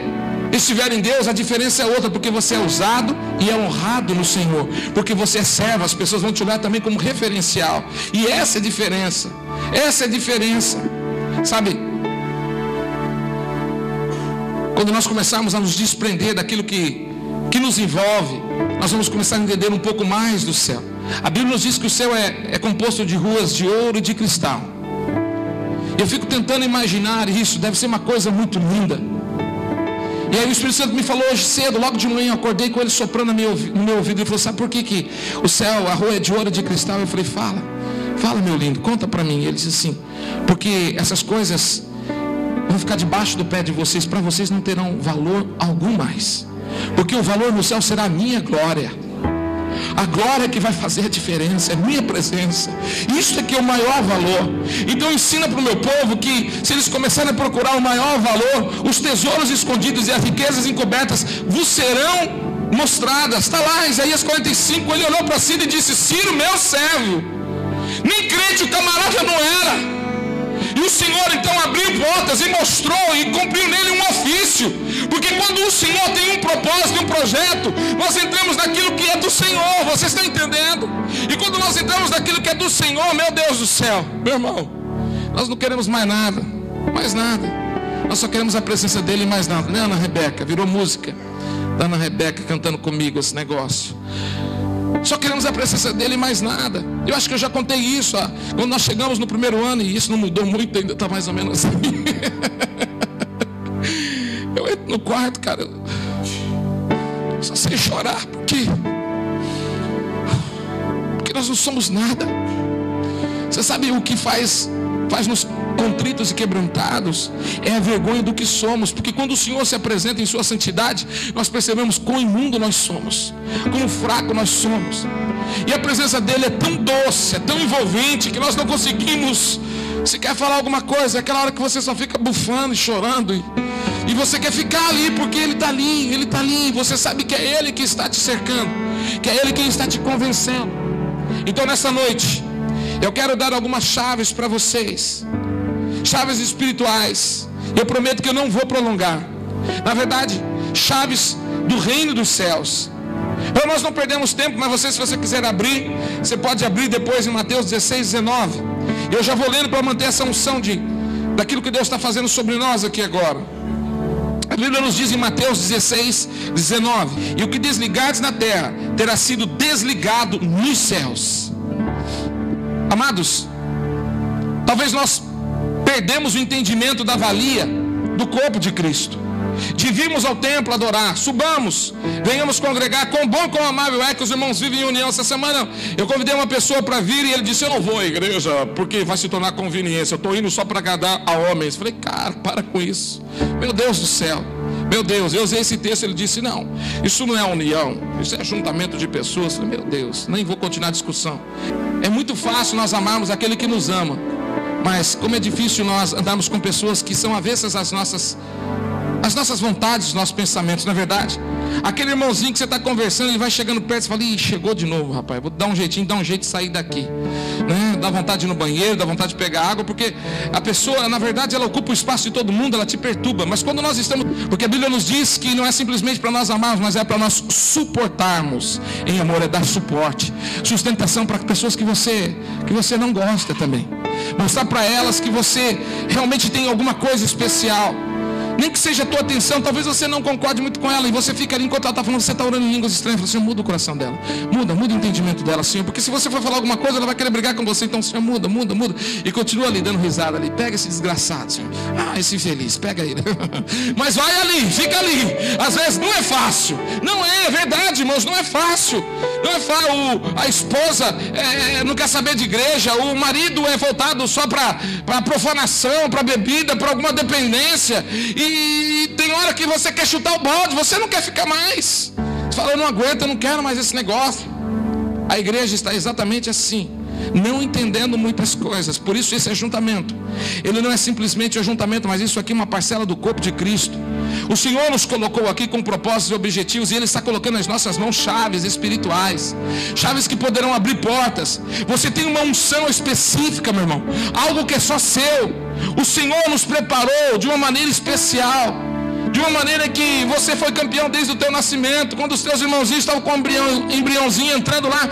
estiver em Deus, a diferença é outra, porque você é usado e é honrado no Senhor, porque você é servo, as pessoas vão te olhar também como referencial. E essa é a diferença. Essa é a diferença. Sabe, quando nós começarmos a nos desprender daquilo que nos envolve, nós vamos começar a entender um pouco mais do céu. A Bíblia nos diz que o céu é composto de ruas de ouro e de cristal. Eu fico tentando imaginar isso, deve ser uma coisa muito linda. E aí o Espírito Santo me falou hoje cedo, logo de manhã, eu acordei com ele soprando no meu ouvido. Ele falou, sabe por que o céu, a rua é de ouro e de cristal? Eu falei, fala meu lindo, conta para mim. Ele disse assim, porque essas coisas vão ficar debaixo do pé de vocês, para vocês não terão valor algum mais, porque o valor no céu será a minha glória. A glória que vai fazer a diferença, é minha presença. Isso é que é o maior valor. Então ensina para o meu povo que se eles começarem a procurar o maior valor, os tesouros escondidos e as riquezas encobertas vos serão mostradas. Está lá, Isaías 45, ele olhou para Ciro e disse, Ciro, meu servo. Nem crente o camarada não era. E o Senhor então abriu portas e mostrou e cumpriu nele um ofício. Porque quando o Senhor tem um propósito, um projeto, nós entramos naquilo que é do Senhor. Vocês estão entendendo? E quando nós entramos naquilo que é do Senhor, meu Deus do céu, meu irmão, nós não queremos mais nada. Nós só queremos a presença dele e mais nada. Né, Ana Rebeca? Virou música da Ana Rebeca cantando comigo esse negócio. Só queremos a presença dele e mais nada. Eu acho que eu já contei isso quando nós chegamos no primeiro ano, e isso não mudou muito, ainda está mais ou menos assim. Eu entro no quarto, cara, só sei chorar, porque nós não somos nada. Você sabe o que faz-nos contritos e quebrantados? É a vergonha do que somos. Porque quando o Senhor se apresenta em sua santidade, nós percebemos quão imundo nós somos, quão fraco nós somos. E a presença dele é tão doce, é tão envolvente, que nós não conseguimos sequer falar alguma coisa. É aquela hora que você só fica bufando e chorando, e você quer ficar ali, porque ele está ali, e você sabe que é ele que está te cercando, que é ele quem está te convencendo. Então nessa noite eu quero dar algumas chaves para vocês, chaves espirituais. Eu prometo que eu não vou prolongar. Na verdade, chaves do reino dos céus. Para nós não perdermos tempo, mas se você quiser abrir, você pode abrir depois em Mateus 16, 19. Eu já vou lendo para manter essa unção daquilo que Deus está fazendo sobre nós aqui agora. A Bíblia nos diz em Mateus 16, 19: e o que desligares na terra terá sido desligado nos céus. Amados, talvez nós perdemos o entendimento da valia do corpo de Cristo. de virmos ao templo adorar, subamos, venhamos congregar, quão bom, quão amável é que os irmãos vivem em união. Essa semana eu convidei uma pessoa para vir e ele disse: eu não vou à igreja porque vai se tornar conveniência, eu estou indo só para agradar a homens. Falei: cara, para com isso, meu Deus do céu, meu Deus. Eu usei esse texto, ele disse: não, isso não é união, isso é ajuntamento de pessoas. Falei: meu Deus, nem vou continuar a discussão. É muito fácil nós amarmos aquele que nos ama, mas como é difícil nós andarmos com pessoas que são avessas às nossas vontades, os nossos pensamentos. Na verdade, aquele irmãozinho que você está conversando, ele vai chegando perto e fala: ih, chegou de novo, rapaz, vou dar um jeitinho, dar um jeito de sair daqui, né? Dá vontade de ir no banheiro, dá vontade de pegar água, porque a pessoa, na verdade, ela ocupa o espaço de todo mundo, ela te perturba. Mas quando nós estamos, porque a Bíblia nos diz que não é simplesmente para nós amarmos, mas é para nós suportarmos em amor, é dar suporte, sustentação para pessoas que você não gosta também, mostrar para elas que você realmente tem alguma coisa especial. Nem que seja a tua atenção, talvez você não concorde muito com ela, e você fica ali enquanto ela está falando, você está orando em línguas estranhas. Fala: Senhor, muda o coração dela, muda o entendimento dela, Senhor, porque se você for falar alguma coisa, ela vai querer brigar com você. Então, Senhor, muda, e continua ali dando risada ali. Pega esse desgraçado, Senhor, esse infeliz, pega ele. Mas vai ali, fica ali. Às vezes não é fácil, não é verdade, irmãos, não é fácil. Não é fácil. A esposa não quer saber de igreja, o marido é voltado só para profanação, para bebida, para alguma dependência. E tem hora que você quer chutar o balde, você não quer ficar mais. Você fala: eu não aguento, eu não quero mais esse negócio. A igreja está exatamente assim, não entendendo muitas coisas. Por isso esse ajuntamento, ele não é simplesmente ajuntamento, mas isso aqui é uma parcela do corpo de Cristo. O Senhor nos colocou aqui com propósitos e objetivos, e Ele está colocando nas nossas mãos chaves espirituais, chaves que poderão abrir portas. Você tem uma unção específica, meu irmão, algo que é só seu. O Senhor nos preparou de uma maneira especial, de uma maneira que você foi campeão desde o teu nascimento. Quando os teus irmãozinhos estavam com um embriãozinho entrando lá,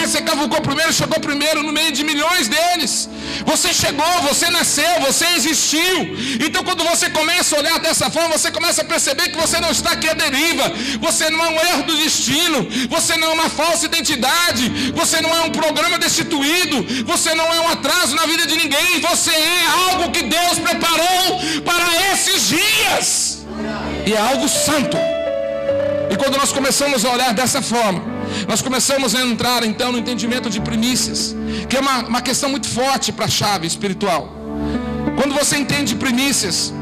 você cavucou primeiro, chegou primeiro no meio de milhões deles. Você chegou, você nasceu, você existiu. Então quando você começa a olhar dessa forma, você começa a perceber que você não está aqui à deriva. Você não é um erro do destino, você não é uma falsa identidade, você não é um programa destituído, você não é um atraso na vida de ninguém. Você é algo que Deus preparou para esses dias, e é algo santo. E quando nós começamos a olhar dessa forma, nós começamos a entrar então no entendimento de primícias, que é uma questão muito forte para a chave espiritual. Quando você entende primícias,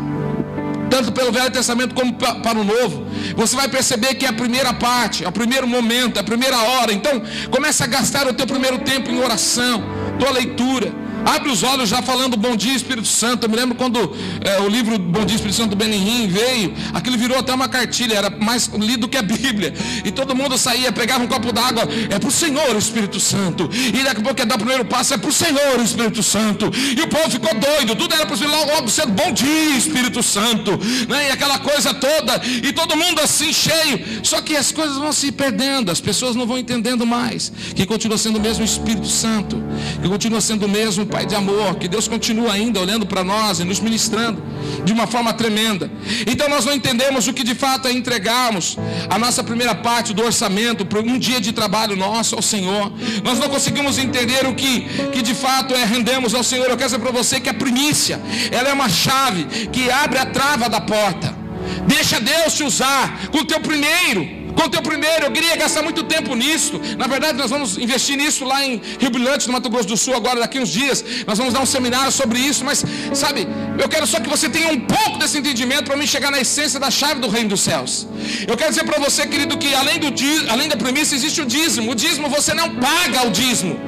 tanto pelo Velho Testamento como para o Novo, você vai perceber que é a primeira parte, é o primeiro momento, é a primeira hora. Então começa a gastar o teu primeiro tempo em oração, tua leitura. Abre os olhos já falando bom dia Espírito Santo. Eu me lembro quando o livro Bom Dia Espírito Santo do Benihim veio, aquilo virou até uma cartilha, era mais lido que a Bíblia. E todo mundo saía, pegava um copo d'água: é para o Senhor o Espírito Santo. E daqui a pouco ia dar o primeiro passo: é para o Senhor o Espírito Santo. E o povo ficou doido, tudo era para o Senhor, logo cedo: bom dia Espírito Santo, né? E aquela coisa toda, e todo mundo assim cheio. Só que as coisas vão se perdendo, as pessoas não vão entendendo mais que continua sendo o mesmo Espírito Santo, que continua sendo o mesmo Pai de amor, que Deus continua ainda olhando para nós e nos ministrando de uma forma tremenda. Então nós não entendemos o que de fato é entregarmos a nossa primeira parte do orçamento para um dia de trabalho nosso ao Senhor. Nós não conseguimos entender o que de fato é rendermos ao Senhor. Eu quero dizer para você que a primícia, ela é uma chave que abre a trava da porta. Deixa Deus te usar com o teu primeiro. Eu queria gastar muito tempo nisso. Na verdade, nós vamos investir nisso lá em Rio Brilhante, no Mato Grosso do Sul, agora daqui uns dias. Nós vamos dar um seminário sobre isso. Mas, sabe, eu quero só que você tenha um pouco desse entendimento para mim chegar na essência da chave do reino dos céus. Eu quero dizer para você, querido, que além da premissa existe o dízimo. O dízimo, você não paga o dízimo.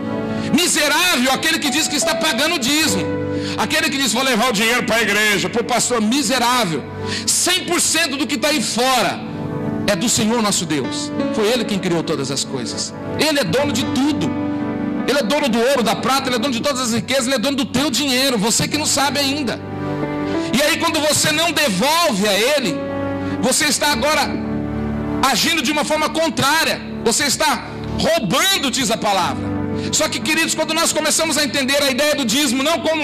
Miserável aquele que diz que está pagando o dízimo. Aquele que diz: vou levar o dinheiro para a igreja, para o pastor. Miserável. 100% do que está aí fora é do Senhor nosso Deus. Foi Ele quem criou todas as coisas. Ele é dono de tudo. Ele é dono do ouro, da prata, Ele é dono de todas as riquezas. Ele é dono do teu dinheiro, você que não sabe ainda. E aí quando você não devolve a Ele, você está agora agindo de uma forma contrária. Você está roubando, diz a palavra. Só que, queridos, quando nós começamos a entender a ideia do dízimo não como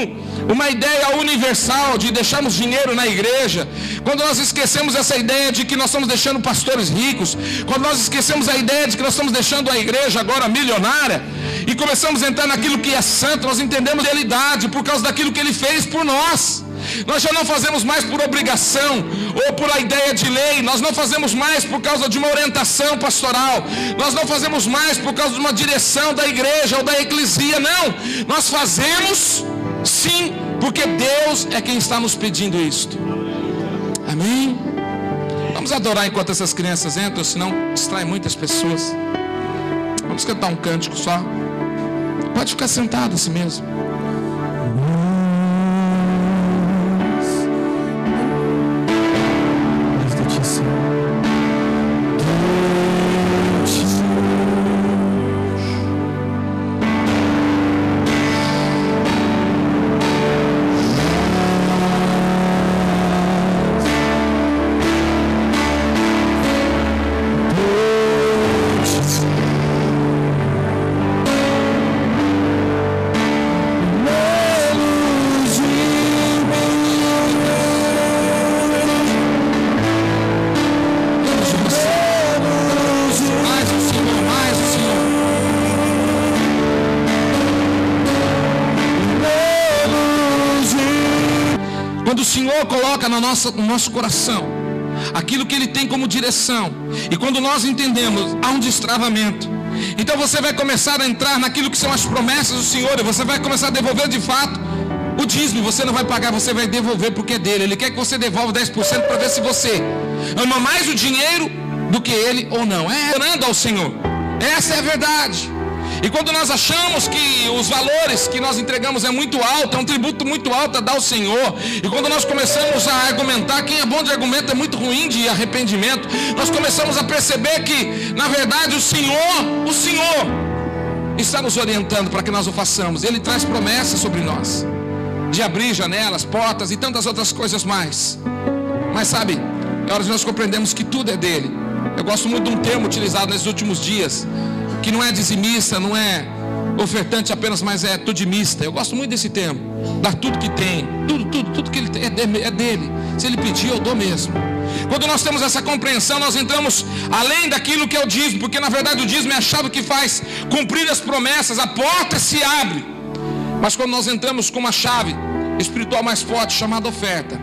uma ideia universal de deixarmos dinheiro na igreja, quando nós esquecemos essa ideia de que nós estamos deixando pastores ricos, quando nós esquecemos a ideia de que nós estamos deixando a igreja agora milionária, e começamos a entrar naquilo que é santo, nós entendemos a realidade por causa daquilo que Ele fez por nós. Nós já não fazemos mais por obrigação ou por a ideia de lei. Nós não fazemos mais por causa de uma orientação pastoral. Nós não fazemos mais por causa de uma direção da igreja ou da eclesia. Não, nós fazemos sim, porque Deus é quem está nos pedindo isto. Amém? Vamos adorar enquanto essas crianças entram, senão distrai muitas pessoas. Vamos cantar um cântico só. Pode ficar sentado assim mesmo. Coloca no nosso coração aquilo que Ele tem como direção, e quando nós entendemos, há um destravamento. Então você vai começar a entrar naquilo que são as promessas do Senhor, e você vai começar a devolver de fato o dízimo. Você não vai pagar, você vai devolver porque é dele. Ele quer que você devolva 10% para ver se você ama mais o dinheiro do que ele ou não. Orando ao Senhor, essa é a verdade. E quando nós achamos que os valores que nós entregamos é muito alto, é um tributo muito alto a dar ao Senhor, e quando nós começamos a argumentar, quem é bom de argumento é muito ruim de arrependimento, nós começamos a perceber que, na verdade, o Senhor está nos orientando para que nós o façamos. Ele traz promessas sobre nós, de abrir janelas, portas e tantas outras coisas mais. Mas sabe, é hora de nós compreendermos que tudo é dele. Eu gosto muito de um termo utilizado nesses últimos dias, que não é dizimista, não é ofertante apenas, mas é tudimista. Eu gosto muito desse termo. Dar tudo que tem, tudo que ele tem é dele. Se ele pedir, eu dou mesmo. Quando nós temos essa compreensão, nós entramos além daquilo que é o dízimo, porque na verdade o dízimo é a chave que faz cumprir as promessas, a porta se abre. Mas quando nós entramos com uma chave espiritual mais forte, chamada oferta,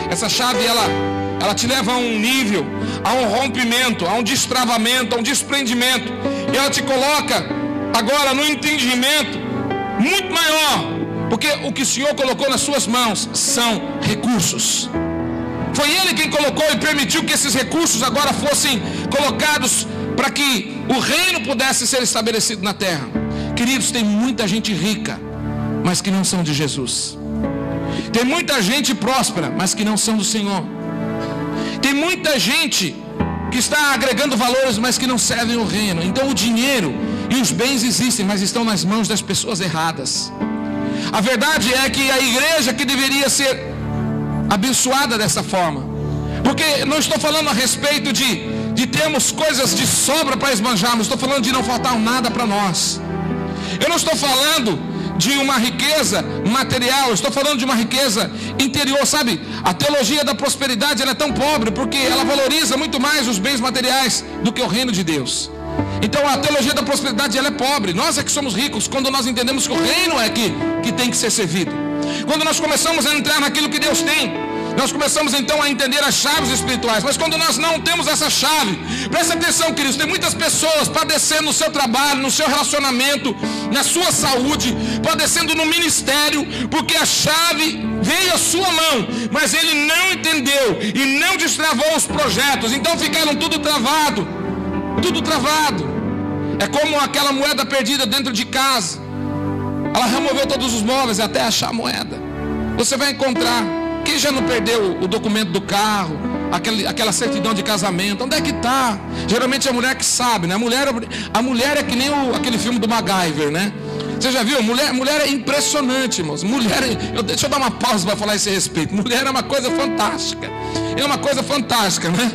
essa chave ela te leva a um nível, a um rompimento, a um destravamento, a um desprendimento. E ela te coloca agora no entendimento muito maior, porque o que o Senhor colocou nas suas mãos são recursos. Foi Ele quem colocou e permitiu que esses recursos agora fossem colocados para que o reino pudesse ser estabelecido na terra. Queridos, tem muita gente rica, mas que não são de Jesus. Tem muita gente próspera, mas que não são do Senhor. Tem muita gente que está agregando valores, mas que não servem o reino. Então o dinheiro e os bens existem, mas estão nas mãos das pessoas erradas. A verdade é que a igreja que deveria ser abençoada dessa forma, porque não estou falando a respeito de termos coisas de sobra para esbanjarmos, estou falando de não faltar nada para nós. Eu não estou falando de uma riqueza material, estou falando de uma riqueza interior, sabe? A teologia da prosperidade ela é tão pobre porque ela valoriza muito mais os bens materiais do que o reino de Deus. Então a teologia da prosperidade ela é pobre. Nós é que somos ricos quando nós entendemos que o reino é que tem que ser servido. Quando nós começamos a entrar naquilo que Deus tem, nós começamos então a entender as chaves espirituais. Mas quando nós não temos essa chave, presta atenção, queridos, tem muitas pessoas padecendo no seu trabalho, no seu relacionamento, na sua saúde, padecendo no ministério, porque a chave veio à sua mão, mas ele não entendeu e não destravou os projetos, então ficaram tudo travado. É como aquela moeda perdida dentro de casa. Ela removeu todos os móveis até achar a moeda. Você vai encontrar. Quem já não perdeu o documento do carro, aquela certidão de casamento? Onde é que está? Geralmente é a mulher que sabe, né? A mulher é que nem aquele filme do MacGyver, né? Você já viu? Mulher é impressionante, irmãos. Deixa eu dar uma pausa para falar a esse respeito. Mulher é uma coisa fantástica. É uma coisa fantástica, né?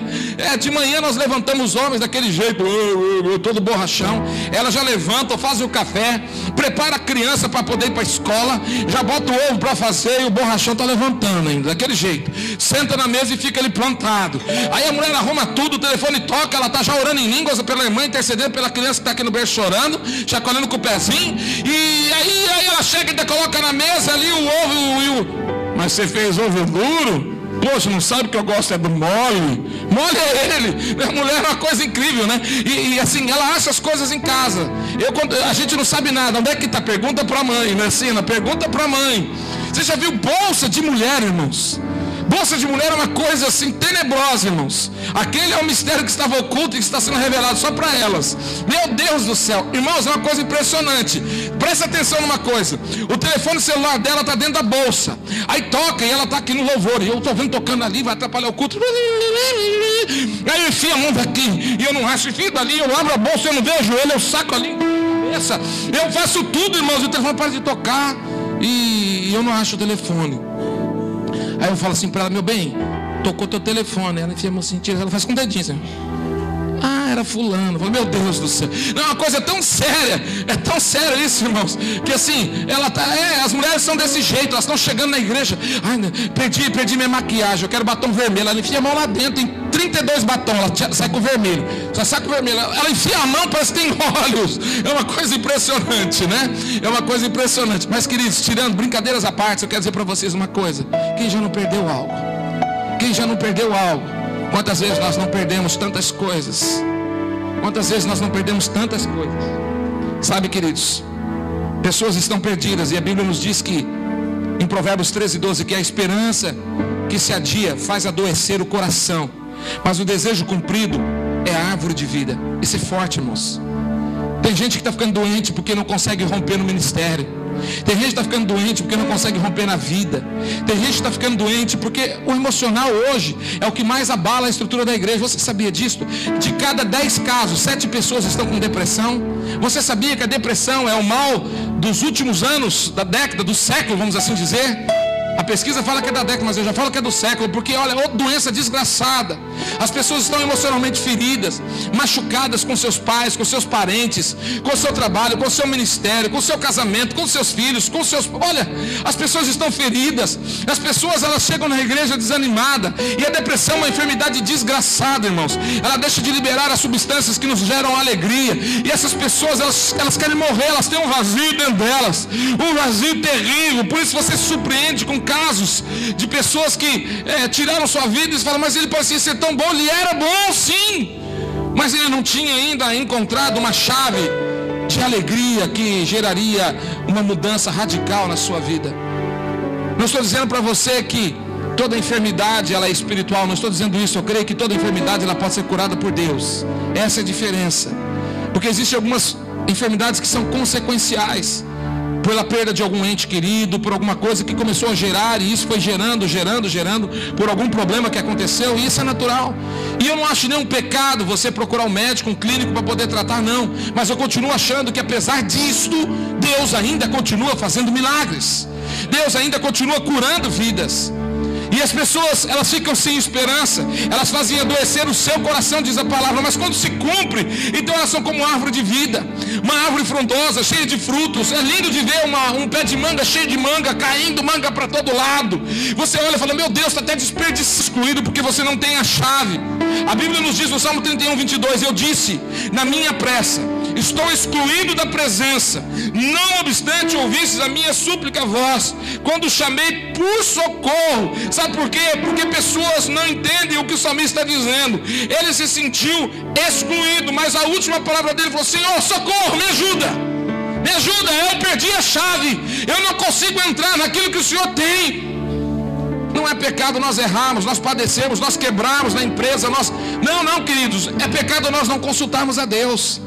De manhã nós levantamos os homens daquele jeito, todo borrachão. Ela já levanta, faz o café, prepara a criança para poder ir para a escola, já bota o ovo para fazer e o borrachão está levantando ainda, daquele jeito. Senta na mesa e fica ali plantado. Aí a mulher arruma tudo, o telefone toca, ela está já orando em línguas pela irmã, intercedendo pela criança que está aqui no berço chorando, chacoalhando com o pezinho. E aí ela chega e coloca na mesa ali o ovo Mas você fez ovo duro? Poxa, não sabe que eu gosto é do mole. Mole é ele. A mulher é uma coisa incrível, né? E assim, ela acha as coisas em casa. A gente não sabe nada. Onde é que está? Pergunta para a mãe, né? Assim, pergunta para a mãe. Você já viu bolsa de mulher, irmãos? Bolsa de mulher é uma coisa assim tenebrosa, irmãos. Aquele é um mistério que estava oculto e que está sendo revelado só para elas. Meu Deus do céu, irmãos, é uma coisa impressionante. Presta atenção numa coisa. O telefone celular dela está dentro da bolsa. Aí toca e ela está aqui no louvor. E eu estou vendo tocando ali, vai atrapalhar o culto. Aí eu enfio a mão daqui e eu não acho, enfio dali, eu abro a bolsa, eu não vejo ele, eu saco ali. Eu faço tudo, irmãos, o telefone para de tocar e eu não acho o telefone. Aí eu falo assim para ela, meu bem, tocou teu telefone. Ela enfia a mão assim, tira, ela faz com o dedinho assim. Ah, era fulano. Eu falo, meu Deus do céu. Não, é uma coisa tão séria. É tão sério isso, irmãos. Que assim, ela tá. As mulheres são desse jeito. Elas estão chegando na igreja. Ai, perdi minha maquiagem. Eu quero batom vermelho. Ela enfia a mão lá dentro. Tem 32 batons. Ela sai com vermelho. Só sai com vermelho. Ela enfia a mão, parece que tem olhos. É uma coisa impressionante, né? É uma coisa impressionante. Mas, queridos, tirando brincadeiras à parte, eu quero dizer para vocês uma coisa. Quem já não perdeu algo? Quem já não perdeu algo? Quantas vezes nós não perdemos tantas coisas? Quantas vezes nós não perdemos tantas coisas? Sabe, queridos, pessoas estão perdidas. E a Bíblia nos diz que, em Provérbios 13:12, que a esperança que se adia faz adoecer o coração, mas o desejo cumprido é a árvore de vida. Isso é forte, irmãos. Tem gente que está ficando doente porque não consegue romper no ministério. Tem gente que está ficando doente porque não consegue romper na vida. Tem gente que está ficando doente porque o emocional hoje é o que mais abala a estrutura da igreja. Você sabia disso? De cada 10 casos, 7 pessoas estão com depressão. Você sabia que a depressão é o mal dos últimos anos, da década, do século, vamos assim dizer? A pesquisa fala que é da década, mas eu já falo que é do século, porque olha, outra doença desgraçada. As pessoas estão emocionalmente feridas, machucadas com seus pais, com seus parentes, com o seu trabalho, com o seu ministério, com o seu casamento, com seus filhos, com seus... Olha, as pessoas estão feridas. As pessoas, elas chegam na igreja desanimada. E a depressão é uma enfermidade desgraçada, irmãos. Ela deixa de liberar as substâncias que nos geram alegria. E essas pessoas, elas querem morrer, elas têm um vazio dentro delas. Um vazio terrível. Por isso você se surpreende com casos de pessoas que tiraram sua vida e falam, mas ele parecia ser tão bom. Ele era bom, sim, mas ele não tinha ainda encontrado uma chave de alegria que geraria uma mudança radical na sua vida. Não estou dizendo para você que toda enfermidade ela é espiritual, não estou dizendo isso. Eu creio que toda enfermidade ela pode ser curada por Deus. Essa é a diferença, porque existem algumas enfermidades que são consequenciais pela perda de algum ente querido, por alguma coisa que começou a gerar, e isso foi gerando, por algum problema que aconteceu, e isso é natural. E eu não acho nenhum pecado você procurar um médico, um clínico para poder tratar, não. Mas eu continuo achando que apesar disto, Deus ainda continua fazendo milagres. Deus ainda continua curando vidas. E as pessoas, elas ficam sem esperança, elas fazem adoecer o seu coração, diz a palavra, mas quando se cumpre, então elas são como uma árvore de vida, uma árvore frondosa, cheia de frutos. É lindo de ver um pé de manga cheio de manga, caindo manga para todo lado. Você olha e fala, meu Deus, está até desperdício, excluído porque você não tem a chave. A Bíblia nos diz no Salmo 31:22, eu disse, na minha pressa, estou excluído da presença, não obstante ouvistes a minha súplica voz, quando chamei por socorro. Sabe por quê? Porque pessoas não entendem o que o salmista está dizendo. Ele se sentiu excluído, mas a última palavra dele falou, Senhor, socorro, me ajuda, eu perdi a chave, eu não consigo entrar naquilo que o Senhor tem. Não é pecado nós errarmos, nós padecermos, nós quebrarmos na empresa, não, queridos, é pecado nós não consultarmos a Deus.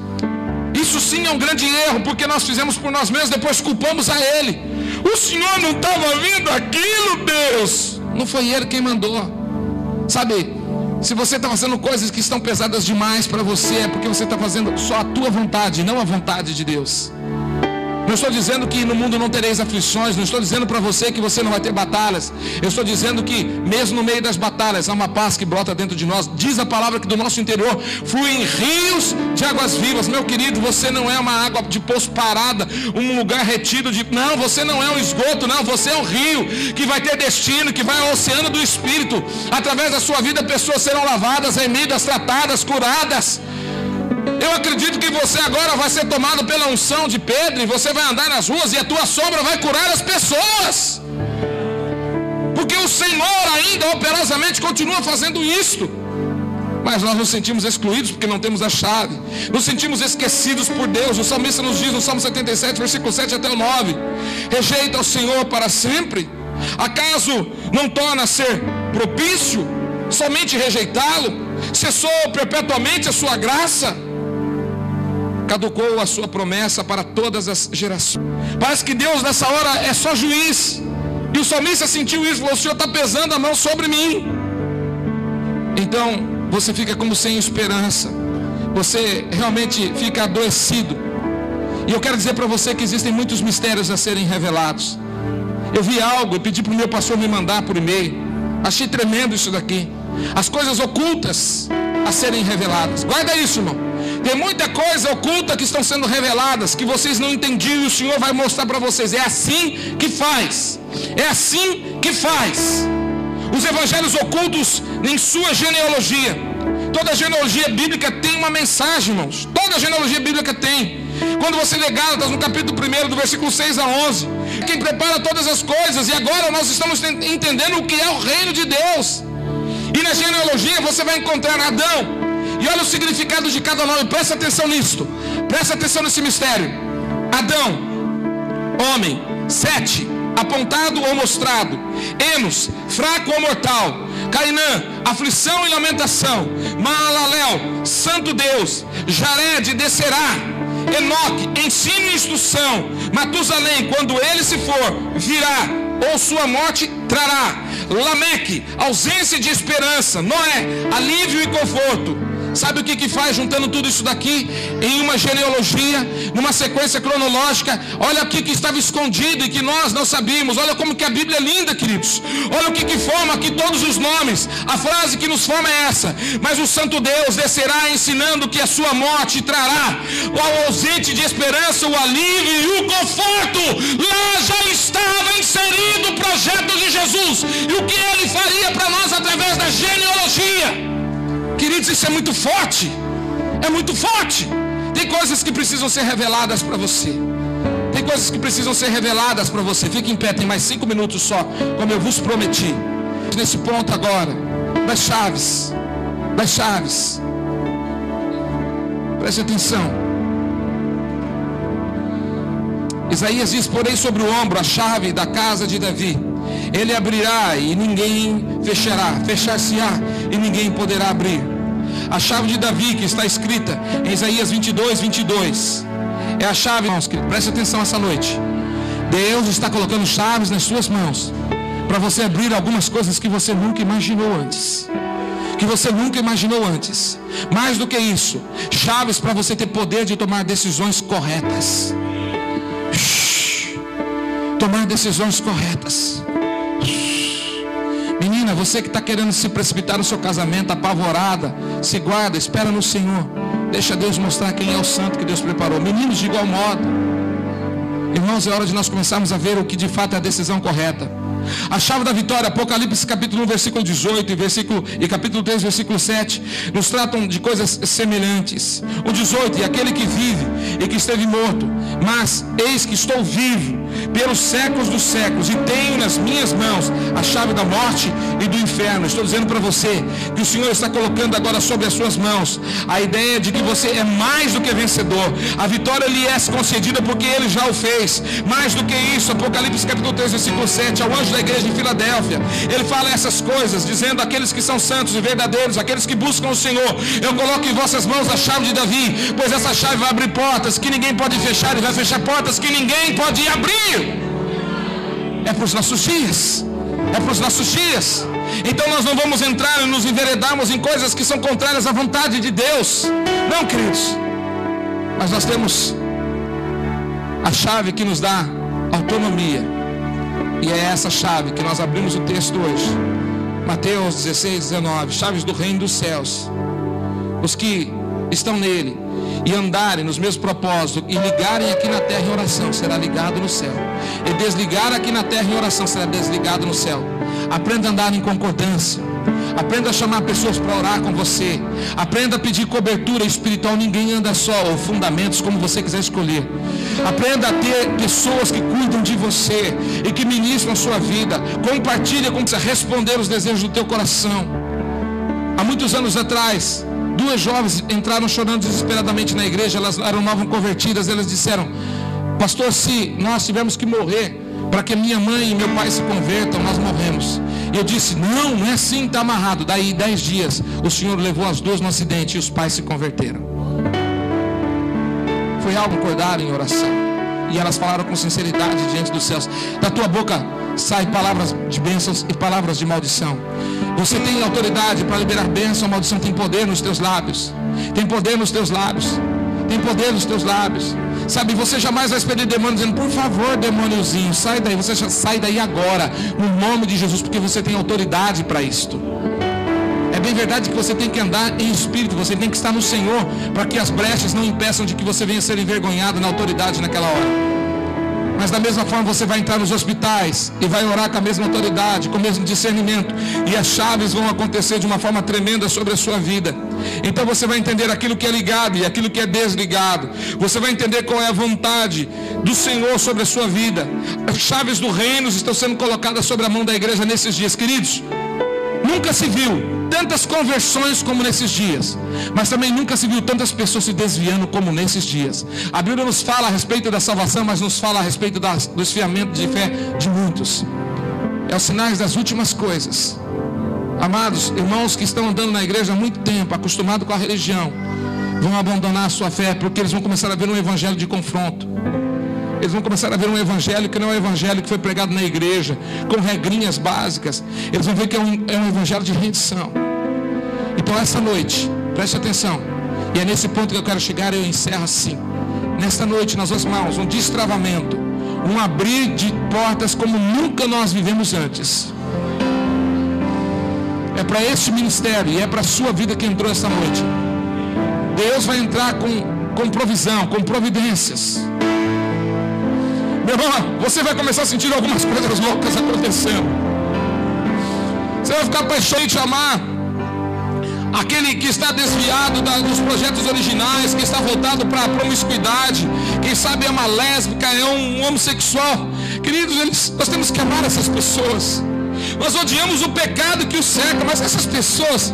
Isso sim é um grande erro, porque nós fizemos por nós mesmos, depois culpamos a Ele. O Senhor não estava vendo aquilo, Deus. Não foi Ele quem mandou. Sabe, se você está fazendo coisas que estão pesadas demais para você, é porque você está fazendo só a tua vontade, não a vontade de Deus. Não estou dizendo que no mundo não tereis aflições, não estou dizendo para você que você não vai ter batalhas. Eu estou dizendo que mesmo no meio das batalhas há uma paz que brota dentro de nós. Diz a palavra que do nosso interior fluem rios de águas vivas. Meu querido, você não é uma água de poço parada, um lugar retido de... Não, você não é um esgoto, não. Você é um rio que vai ter destino, que vai ao oceano do Espírito. Através da sua vida pessoas serão lavadas, remidas, tratadas, curadas. Eu acredito que você agora vai ser tomado pela unção de Pedro, e você vai andar nas ruas e a tua sombra vai curar as pessoas. Senhor ainda operosamente continua fazendo isto. Mas nós nos sentimos excluídos porque não temos a chave. Nos sentimos esquecidos por Deus. O salmista nos diz no Salmo 77, versículo 7 até o 9: rejeita o Senhor para sempre? Acaso não torna a ser propício somente rejeitá-lo? Cessou perpetuamente a sua graça? Caducou a sua promessa para todas as gerações. Parece que Deus nessa hora é só juiz. E o salmista sentiu isso, falou: o Senhor está pesando a mão sobre mim. Então você fica como sem esperança. Você realmente fica adoecido. E eu quero dizer para você que existem muitos mistérios a serem revelados. Eu vi algo e pedi para o meu pastor me mandar por e-mail. Achei tremendo isso daqui. As coisas ocultas a serem reveladas. Guarda isso, irmão. Tem muita coisa oculta que estão sendo reveladas, que vocês não entendiam, e o Senhor vai mostrar para vocês. É assim que faz. É assim que faz. Os evangelhos ocultos em sua genealogia. Toda genealogia bíblica tem uma mensagem, irmãos. Toda genealogia bíblica tem. Quando você lê Gálatas, no capítulo 1, do versículo 6 a 11, quem prepara todas as coisas, e agora nós estamos entendendo o que é o reino de Deus. E na genealogia você vai encontrar Adão. E olha o significado de cada nome. Presta atenção nisto. Presta atenção nesse mistério. Adão, homem. Sete, apontado ou mostrado. Enos, fraco ou mortal. Cainã, aflição e lamentação. Maalalel, santo Deus. Jared, descerá. Enoque, ensino e instrução. Matusalém, quando ele se for, virá, ou sua morte trará. Lameque, ausência de esperança. Noé, alívio e conforto. Sabe o que faz juntando tudo isso daqui em uma genealogia, numa sequência cronológica? Olha o que estava escondido e que nós não sabíamos. Olha como que a Bíblia é linda, queridos. Olha o que forma aqui todos os nomes. A frase que nos forma é essa: mas o santo Deus descerá ensinando que a sua morte trará ao ausente de esperança o alívio e o conforto. Lá já estava inserido o projeto de Jesus e o que ele faria para nós através da genealogia. Queridos, isso é muito forte. É muito forte. Tem coisas que precisam ser reveladas para você. Tem coisas que precisam ser reveladas para você. Fique em pé, tem mais 5 minutos só, como eu vos prometi. Nesse ponto agora, das chaves. Das chaves. Preste atenção. Isaías diz: porém sobre o ombro a chave da casa de Davi. Ele abrirá e ninguém fechará. Fechar-se-á e ninguém poderá abrir. A chave de Davi, que está escrita em Isaías 22, 22. É a chave, irmãos, preste atenção essa noite. Deus está colocando chaves nas suas mãos para você abrir algumas coisas que você nunca imaginou antes. Que você nunca imaginou antes. Mais do que isso, chaves para você ter poder de tomar decisões corretas. Tomar decisões corretas. Menina, você que está querendo se precipitar no seu casamento, apavorada, se guarda, espera no Senhor. Deixa Deus mostrar quem é o santo que Deus preparou. Meninos, de igual modo. Irmãos, é hora de nós começarmos a ver o que de fato é a decisão correta. A chave da vitória, Apocalipse capítulo 1, versículo 18 e capítulo 3, versículo 7, nos tratam de coisas semelhantes. O 18, e aquele que vive e que esteve morto, mas eis que estou vivo pelos séculos dos séculos e tenho nas minhas mãos a chave da morte e do inferno. Estou dizendo para você que o Senhor está colocando agora sobre as suas mãos a ideia de que você é mais do que vencedor. A vitória lhe é concedida porque Ele já o fez. Mais do que isso, Apocalipse capítulo 3, versículo 7, ao anjo da igreja de Filadélfia, ele fala essas coisas, dizendo: aqueles que são santos e verdadeiros, aqueles que buscam o Senhor, eu coloco em vossas mãos a chave de Davi, pois essa chave vai abrir portas que ninguém pode fechar e vai fechar portas que ninguém pode abrir. É para os nossos dias. É para os nossos dias. Então nós não vamos entrar e nos enveredarmos em coisas que são contrárias à vontade de Deus. Não, queridos. Mas nós temos a chave que nos dá autonomia. E é essa chave que nós abrimos o texto hoje. Mateus 16, 19. Chaves do reino dos céus. Os que estão nele e andarem nos mesmos propósitos e ligarem aqui na terra em oração, será ligado no céu. E desligar aqui na terra em oração, será desligado no céu. Aprenda a andar em concordância. Aprenda a chamar pessoas para orar com você. Aprenda a pedir cobertura espiritual. Ninguém anda só, ou fundamentos, como você quiser escolher. Aprenda a ter pessoas que cuidam de você e que ministram a sua vida. Compartilha como você responder os desejos do teu coração. Há muitos anos atrás, 2 jovens entraram chorando desesperadamente na igreja. Elas eram novo-convertidas. Elas disseram: pastor, se nós tivermos que morrer para que minha mãe e meu pai se convertam, nós morremos. E eu disse: não é assim, está amarrado. Daí 10 dias o Senhor levou as 2 no acidente e os pais se converteram. Foi algo acordado em oração. E elas falaram com sinceridade diante dos céus. Da tua boca saem palavras de bênçãos e palavras de maldição. Você tem autoridade para liberar bênção ou maldição. Tem poder nos teus lábios. Tem poder nos teus lábios. Tem poder nos teus lábios. Sabe, você jamais vai expedir demônio dizendo: por favor, demôniozinho, sai daí. Você já sai daí agora, no nome de Jesus, porque você tem autoridade para isto. É bem verdade que você tem que andar em espírito, você tem que estar no Senhor, para que as brechas não impeçam de que você venha ser envergonhado na autoridade naquela hora. Mas da mesma forma você vai entrar nos hospitais e vai orar com a mesma autoridade, com o mesmo discernimento, e as chaves vão acontecer de uma forma tremenda sobre a sua vida. Então você vai entender aquilo que é ligado e aquilo que é desligado. Você vai entender qual é a vontade do Senhor sobre a sua vida. As chaves do reino estão sendo colocadas sobre a mão da igreja nesses dias. Queridos, nunca se viu tantas conversões como nesses dias, mas também nunca se viu tantas pessoas se desviando como nesses dias. A Bíblia nos fala a respeito da salvação, mas nos fala a respeito do esfriamento de fé de muitos. É os sinais das últimas coisas. Amados irmãos que estão andando na igreja há muito tempo, acostumados com a religião, vão abandonar a sua fé, porque eles vão começar a ver um evangelho de confronto. Eles vão começar a ver um evangelho que não é o evangelho que foi pregado na igreja, com regrinhas básicas. Eles vão ver que é um evangelho de rendição. Então essa noite, preste atenção, e é nesse ponto que eu quero chegar e eu encerro assim. Nesta noite nós vamos, irmãos, um destravamento, um abrir de portas como nunca nós vivemos antes. É para este ministério e é para a sua vida que entrou essa noite. Deus vai entrar com provisão, com providências. Meu irmão, você vai começar a sentir algumas coisas loucas acontecendo. Você vai ficar apaixonado de amar aquele que está desviado dos projetos originais, que está voltado para a promiscuidade, quem sabe é uma lésbica, é um homossexual. Queridos, nós temos que amar essas pessoas. Nós odiamos o pecado que os cerca, mas essas pessoas,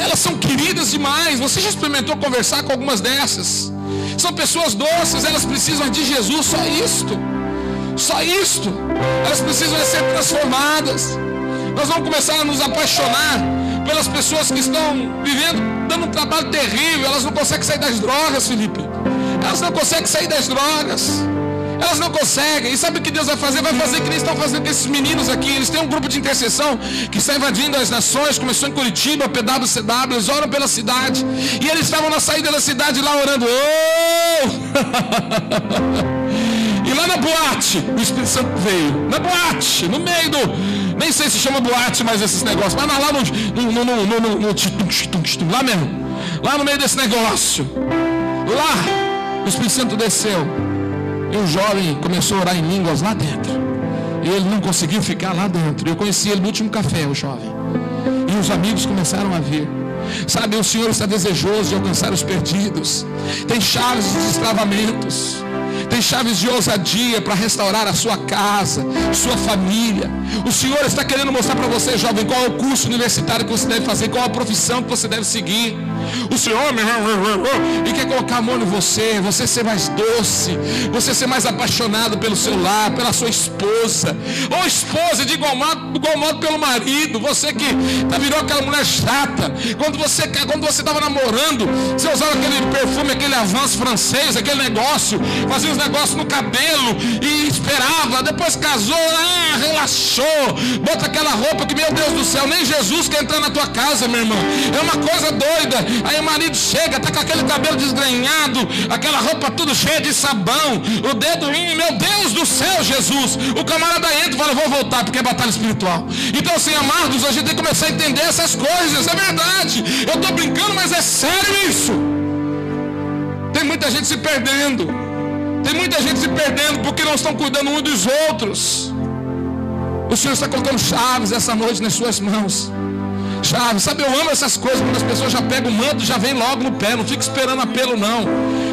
elas são queridas demais. Você já experimentou conversar com algumas dessas? São pessoas doces, elas precisam de Jesus, só isto. Só isto. Elas precisam ser transformadas. Nós vamos começar a nos apaixonar pelas pessoas que estão vivendo, dando um trabalho terrível. Elas não conseguem sair das drogas, Felipe. Elas não conseguem sair das drogas. Elas não conseguem. E sabe o que Deus vai fazer? Vai fazer que eles estão fazendo com esses meninos aqui. Eles têm um grupo de intercessão que está invadindo as nações. Começou em Curitiba, PWCW. Eles oram pela cidade. E eles estavam na saída da cidade lá orando. Oh! E lá na boate, o Espírito Santo veio. Na boate, no meio do... Nem sei se chama boate mais esses negócios. Mas lá no lá mesmo. Lá no meio desse negócio. Lá, o Espírito Santo desceu. E o jovem começou a orar em línguas lá dentro. E ele não conseguiu ficar lá dentro. Eu conheci ele no último café, o jovem. E os amigos começaram a vir. Sabe, o Senhor está desejoso de alcançar os perdidos. Tem chaves de destravamentos. Tem chaves de ousadia para restaurar a sua casa, sua família. O Senhor está querendo mostrar para você, jovem, qual é o curso universitário que você deve fazer, qual é a profissão que você deve seguir. O Senhor e quer colocar amor em você, você ser mais doce, você ser mais apaixonado pelo seu lar, pela sua esposa, ou esposa de igual modo pelo marido. Você que virou aquela mulher chata, quando você estava namorando, você usava aquele perfume, aquele avanço francês, aquele negócio, fazia os negócios no cabelo e esperava, depois casou, relaxou, bota aquela roupa que, meu Deus do céu, nem Jesus quer entrar na tua casa, meu irmão. É uma coisa doida. Aí o marido chega, tá com aquele cabelo desgrenhado, aquela roupa tudo cheia de sabão, o dedo meu Deus do céu, Jesus. O camarada entra e fala, vou voltar, porque é batalha espiritual. Então assim, amados, a gente tem que começar a entender essas coisas. É verdade, eu estou brincando, mas é sério isso. Tem muita gente se perdendo. Tem muita gente se perdendo porque não estão cuidando uns dos outros. O Senhor está colocando chaves essa noite nas suas mãos. Chave, sabe, eu amo essas coisas, quando as pessoas já pegam o manto, já vem logo no pé, não fica esperando apelo não.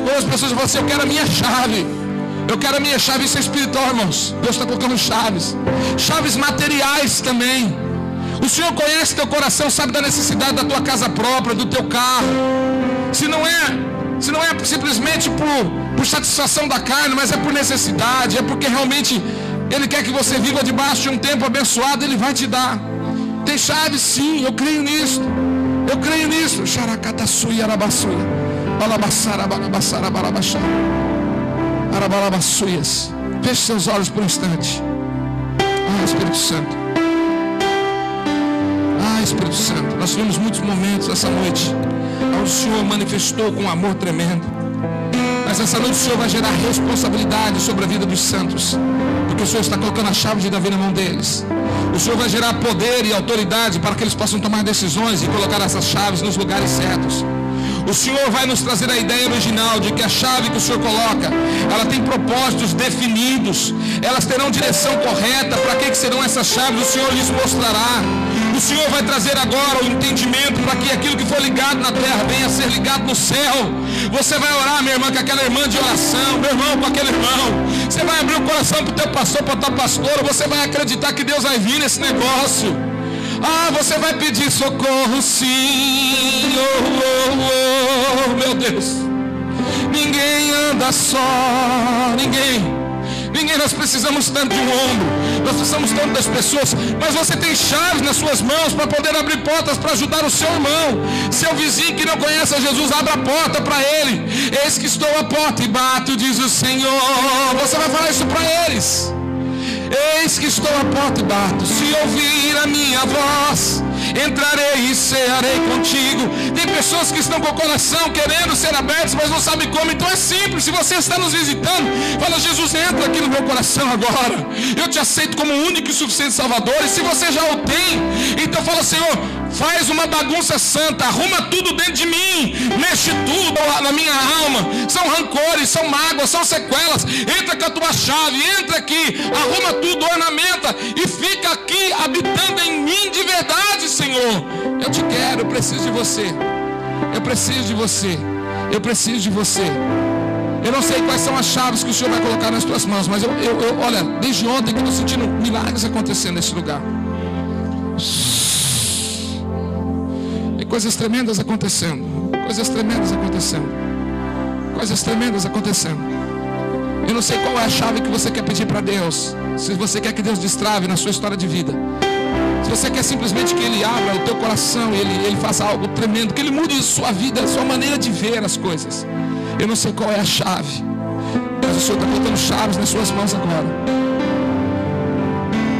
Quando as pessoas falam assim, eu quero a minha chave. Eu quero a minha chave, isso é espiritual, irmãos. Deus está colocando chaves. Chaves materiais também. O Senhor conhece teu coração, sabe da necessidade da tua casa própria, do teu carro. Se não é simplesmente por satisfação da carne, mas é por necessidade, é porque realmente Ele quer que você viva debaixo de um tempo abençoado, Ele vai te dar. Tem chaves sim, eu creio nisso. Eu creio nisso. Xaracatasuia arabassuia. Balabassara, balabassara, balabassara. Arabalabassuias. Feche seus olhos por um instante. Espírito Santo. Espírito Santo. Nós tivemos muitos momentos essa noite onde o Senhor manifestou com um amor tremendo. Mas essa noite o Senhor vai gerar responsabilidade sobre a vida dos santos, porque o Senhor está colocando a chave de Davi na mão deles. O Senhor vai gerar poder e autoridade para que eles possam tomar decisões e colocar essas chaves nos lugares certos. O Senhor vai nos trazer a ideia original de que a chave que o Senhor coloca, ela tem propósitos definidos, elas terão direção correta. Para que serão essas chaves? O Senhor lhes mostrará. O Senhor vai trazer agora o entendimento para que aquilo que for ligado na terra venha a ser ligado no céu. Você vai orar, minha irmã, com aquela irmã de oração, meu irmão, com aquele irmão. Você vai abrir o coração para o teu pastor, para a tua pastora. Você vai acreditar que Deus vai vir nesse negócio. Você vai pedir socorro, sim. Meu Deus. Ninguém anda só. Ninguém. Nós precisamos tanto de um ombro. Nós precisamos tanto das pessoas. Mas você tem chaves nas suas mãos para poder abrir portas para ajudar o seu irmão. Seu vizinho que não conhece a Jesus, abra a porta para ele. Eis que estou à porta e bato, diz o Senhor. Você vai falar isso para eles. Eis que estou à porta e bato. Se ouvir a minha voz, entrarei e cearei contigo. Tem pessoas que estão com o coração querendo ser abertos, mas não sabem como. Então é simples. Se você está nos visitando, fala: Jesus, entra aqui no meu coração agora. Eu te aceito como único e suficiente Salvador. E se você já o tem, então fala: Senhor, faz uma bagunça santa, arruma tudo dentro de mim, mexe tudo na minha alma. São rancores, são mágoas, são sequelas. Entra com a tua chave, entra aqui, arruma tudo, ornamenta e fica aqui habitando em mim de verdade, Senhor. Eu te quero, eu preciso de você. Eu preciso de você. Eu preciso de você. Eu não sei quais são as chaves que o Senhor vai colocar nas tuas mãos, mas olha, desde ontem que eu estou sentindo milagres acontecendo nesse lugar. Coisas tremendas acontecendo. Coisas tremendas acontecendo. Coisas tremendas acontecendo. Eu não sei qual é a chave que você quer pedir para Deus. Se você quer que Deus destrave na sua história de vida. Se você quer simplesmente que Ele abra o teu coração e Ele faça algo tremendo, que Ele mude a sua vida, a sua maneira de ver as coisas. Eu não sei qual é a chave, mas o Senhor está colocando chaves nas suas mãos agora.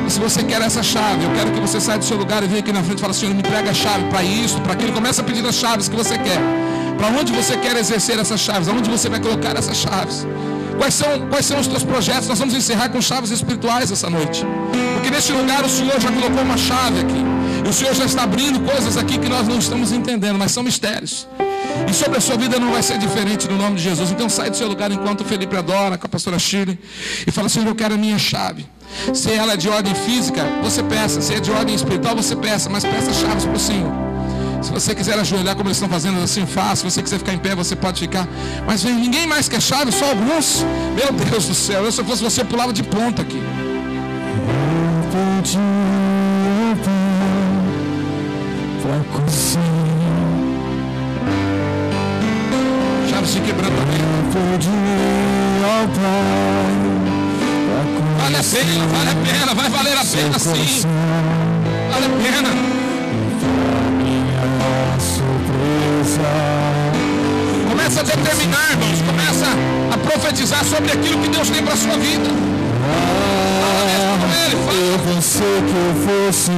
Se você quer essa chave, eu quero que você saia do seu lugar e venha aqui na frente e fale: Senhor, me entrega a chave para isso, para aquilo. Começa a pedir as chaves que você quer. Para onde você quer exercer essas chaves? Aonde você vai colocar essas chaves? Quais são os teus projetos? Nós vamos encerrar com chaves espirituais essa noite. Porque neste lugar o Senhor já colocou uma chave aqui. E o Senhor já está abrindo coisas aqui que nós não estamos entendendo, mas são mistérios. E sobre a sua vida não vai ser diferente no nome de Jesus. Então sai do seu lugar enquanto o Felipe adora com a pastora Shirley e fala: Senhor, eu quero a minha chave. Se ela é de ordem física, você peça. Se é de ordem espiritual, você peça. Mas peça chaves para o Senhor. Se você quiser ajoelhar como eles estão fazendo, assim faça. Se você quiser ficar em pé, você pode ficar. Mas vem, ninguém mais quer chave, só alguns. Meu Deus do céu, se eu fosse você, eu pulava de ponta aqui. Chaves de quebrantamento. Vale a pena, vai valer a pena sim. Vale a pena. Começa a determinar, irmãos. Começa a profetizar sobre aquilo que Deus tem para a sua vida. Eu pensei que eu fosse.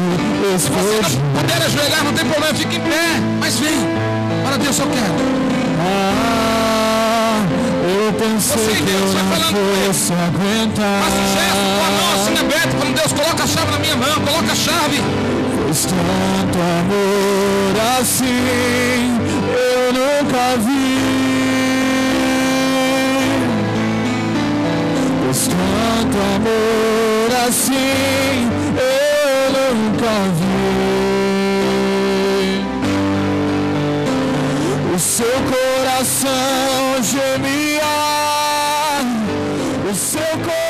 Se você não puder ajoelhar, não tem problema, fica em pé. Mas vem, para Deus eu quero. Eu pensei que eu não fosse aguentar. Faça um gesto com a mão assim aberta, falando: Deus, coloca a chave na minha mão, coloca a chave. Pois tanto amor assim eu nunca vi. Pois tanto amor. Assim eu nunca vi. coração gemia, o seu coração